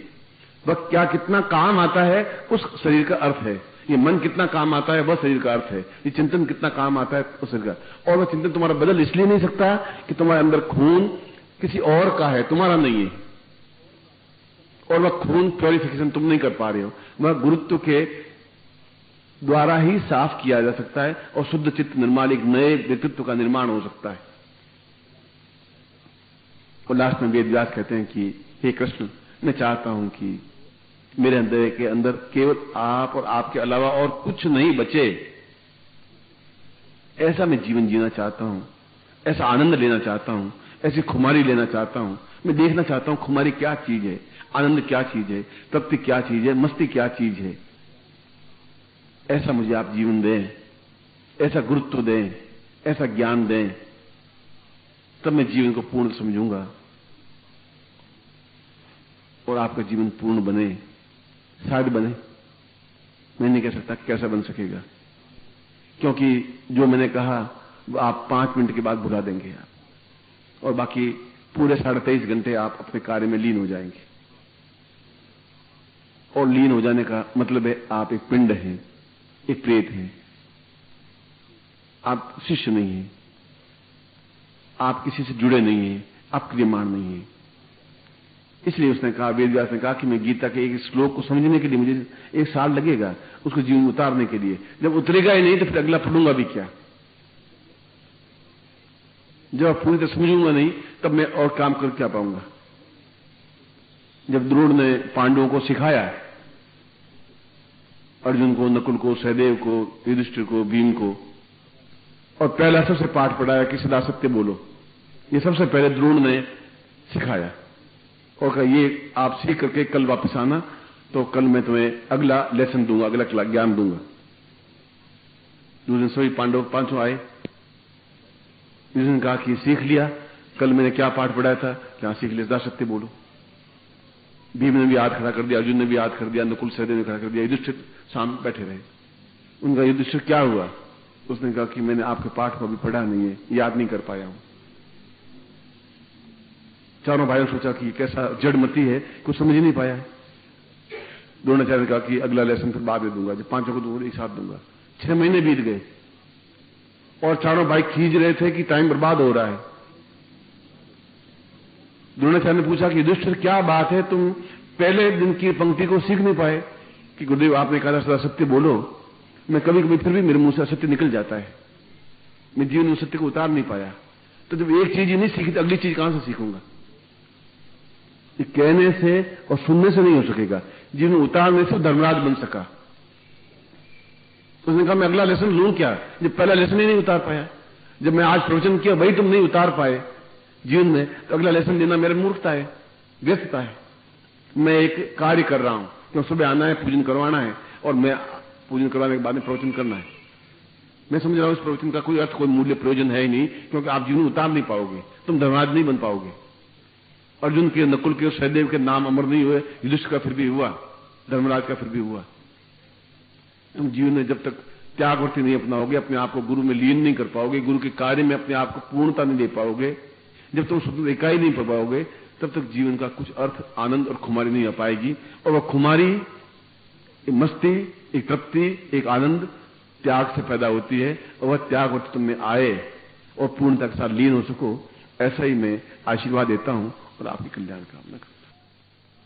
वह क्या कितना काम आता है उस शरीर का अर्थ है। ये मन कितना काम आता है वह शरीर का अर्थ है। ये चिंतन कितना काम आता है उस शरीर का। और वह चिंतन तुम्हारा बदल इसलिए नहीं सकता कि तुम्हारे अंदर खून किसी और का है, तुम्हारा नहीं है। और वह खून प्योरिफिकेशन तुम नहीं कर पा रहे हो, वह गुरुत्व के द्वारा ही साफ किया जा सकता है और शुद्ध चित्त निर्माण, एक नए व्यक्तित्व का निर्माण हो सकता है। और लास्ट में वेद व्यास कहते हैं कि हे कृष्ण, मैं चाहता हूं कि मेरे अंदर केवल आप और आपके अलावा और कुछ नहीं बचे। ऐसा मैं जीवन जीना चाहता हूं, ऐसा आनंद लेना चाहता हूं, ऐसी खुमारी लेना चाहता हूं। मैं देखना चाहता हूं खुमारी क्या चीज है, आनंद क्या चीज है, तृप्ति क्या चीज है, मस्ती क्या चीज है। ऐसा मुझे आप जीवन दें, ऐसा गुरुत्व दें, ऐसा ज्ञान दें, तब मैं जीवन को पूर्ण समझूंगा और आपका जीवन पूर्ण बने, शायद बने। मैं नहीं कह सकता कि कैसा बन सकेगा, क्योंकि जो मैंने कहा वो आप 5 मिनट के बाद भुला देंगे आप, और बाकी पूरे 23.5 घंटे आप अपने कार्य में लीन हो जाएंगे। और लीन हो जाने का मतलब है आप एक पिंड हैं, एक प्रेत हैं, आप शिष्य नहीं हैं, आप किसी से जुड़े नहीं हैं, आप क्रियमाण नहीं हैं। इसलिए उसने कहा, वेद व्यास ने कहा कि मैं गीता के एक श्लोक को समझने के लिए मुझे 1 साल लगेगा, उसको जीवन में उतारने के लिए। जब उतरेगा ही नहीं तो फिर अगला पढ़ूंगा भी क्या। जब पूरी तरह समझूंगा नहीं तब मैं और काम कर क्या पाऊंगा। जब द्रोण ने पांडवों को सिखाया, अर्जुन को, नकुल को, सहदेव को, युधिष्ठिर को, भीम को, और पहला सबसे पाठ पढ़ाया कि सदा सत्य बोलो, ये सबसे पहले द्रोण ने सिखाया और कहा ये आप सीख करके कल वापस आना, तो कल मैं तुम्हें अगला लेसन दूंगा, अगला ज्ञान दूंगा। दूसरे दिन सभी पांडव 5 आए, जिसने कहा कि सीख लिया, कल मैंने क्या पाठ पढ़ाया था, क्या सीख लिया, सदा सत्य बोलो। भीम ने भी हाथ खड़ा कर दिया, अर्जुन ने भी हाथ कर दिया, नकुल सहदेव ने खड़ा कर दिया, युधिष्ठिर सामने बैठे रहे। उनका युधिष्ठिर क्या हुआ, उसने कहा कि मैंने आपके पाठ को अभी पढ़ा नहीं है, याद नहीं कर पाया हूं। चारों भाइयों ने सोचा कि कैसा जड़मती है, कुछ समझ ही नहीं पाया है। द्रोणाचार्य ने कहा कि अगला लेसन फिर बाद में दूंगा, जब 5 को दूंगा एक साथ दूंगा। 6 महीने बीत गए और चारों भाई खींच रहे थे कि टाइम बर्बाद हो रहा है। द्रोणाचार्य ने पूछा कि युधिष्ठिर क्या बात है, तुम पहले दिन की पंक्ति को सीख नहीं पाए कि गुरुदेव आपने कहा था सत्य बोलो। मैं कभी कभी फिर भी मेरे मुंह से असत्य निकल जाता है, मैं जीवन में सत्य को उतार नहीं पाया। तो जब एक चीज ही नहीं सीखी तो अगली चीज कहां से सीखूंगा। ये कहने से और सुनने से नहीं हो सकेगा, जीवन उतारने से धर्मराज बन सका। उसने कहा मैं अगला लेसन लूं क्या, जब पहला लेसन ही नहीं उतार पाया। जब मैं आज प्रवचन किया वही तुम नहीं उतार पाए जीवन में, तो अगला लेसन देना मेरी मूर्खता है, व्यस्तता है। मैं एक कार्य कर रहा हूं, क्यों सुबह आना है, पूजन करवाना है, और मैं पूजन करवाने के बाद में प्रवचन करना है। मैं समझ रहा हूं इस प्रवचन का कोई अर्थ, कोई मूल्य, प्रयोजन है ही नहीं, क्योंकि आप जीवन उतार नहीं पाओगे, तुम धर्मराज नहीं बन पाओगे। अर्जुन के, नकुल के और सहदेव के नाम अमर नहीं हुए, युधिष्ठिर का फिर भी हुआ, धर्मराज का फिर भी हुआ। तुम जीवन में जब तक त्यागवृत्ति नहीं अपनाओगे, अपने आप को गुरु में लीन नहीं कर पाओगे, गुरु के कार्य में अपने आप को पूर्णता नहीं दे पाओगे, जब तुम स्वतंत्र इकाई नहीं पा पाओगे, तब तक जीवन का कुछ अर्थ, आनंद और खुमारी नहीं आ पाएगी। और वह खुमारी, एक मस्ती, एक तृप्ति, एक आनंद त्याग से पैदा होती है, और वह त्यागवृत्ति तुम में आए और पूर्णता के साथ लीन हो सको, ऐसा ही मैं आशीर्वाद देता हूं और आपकी कल्याण कामना करता हूं।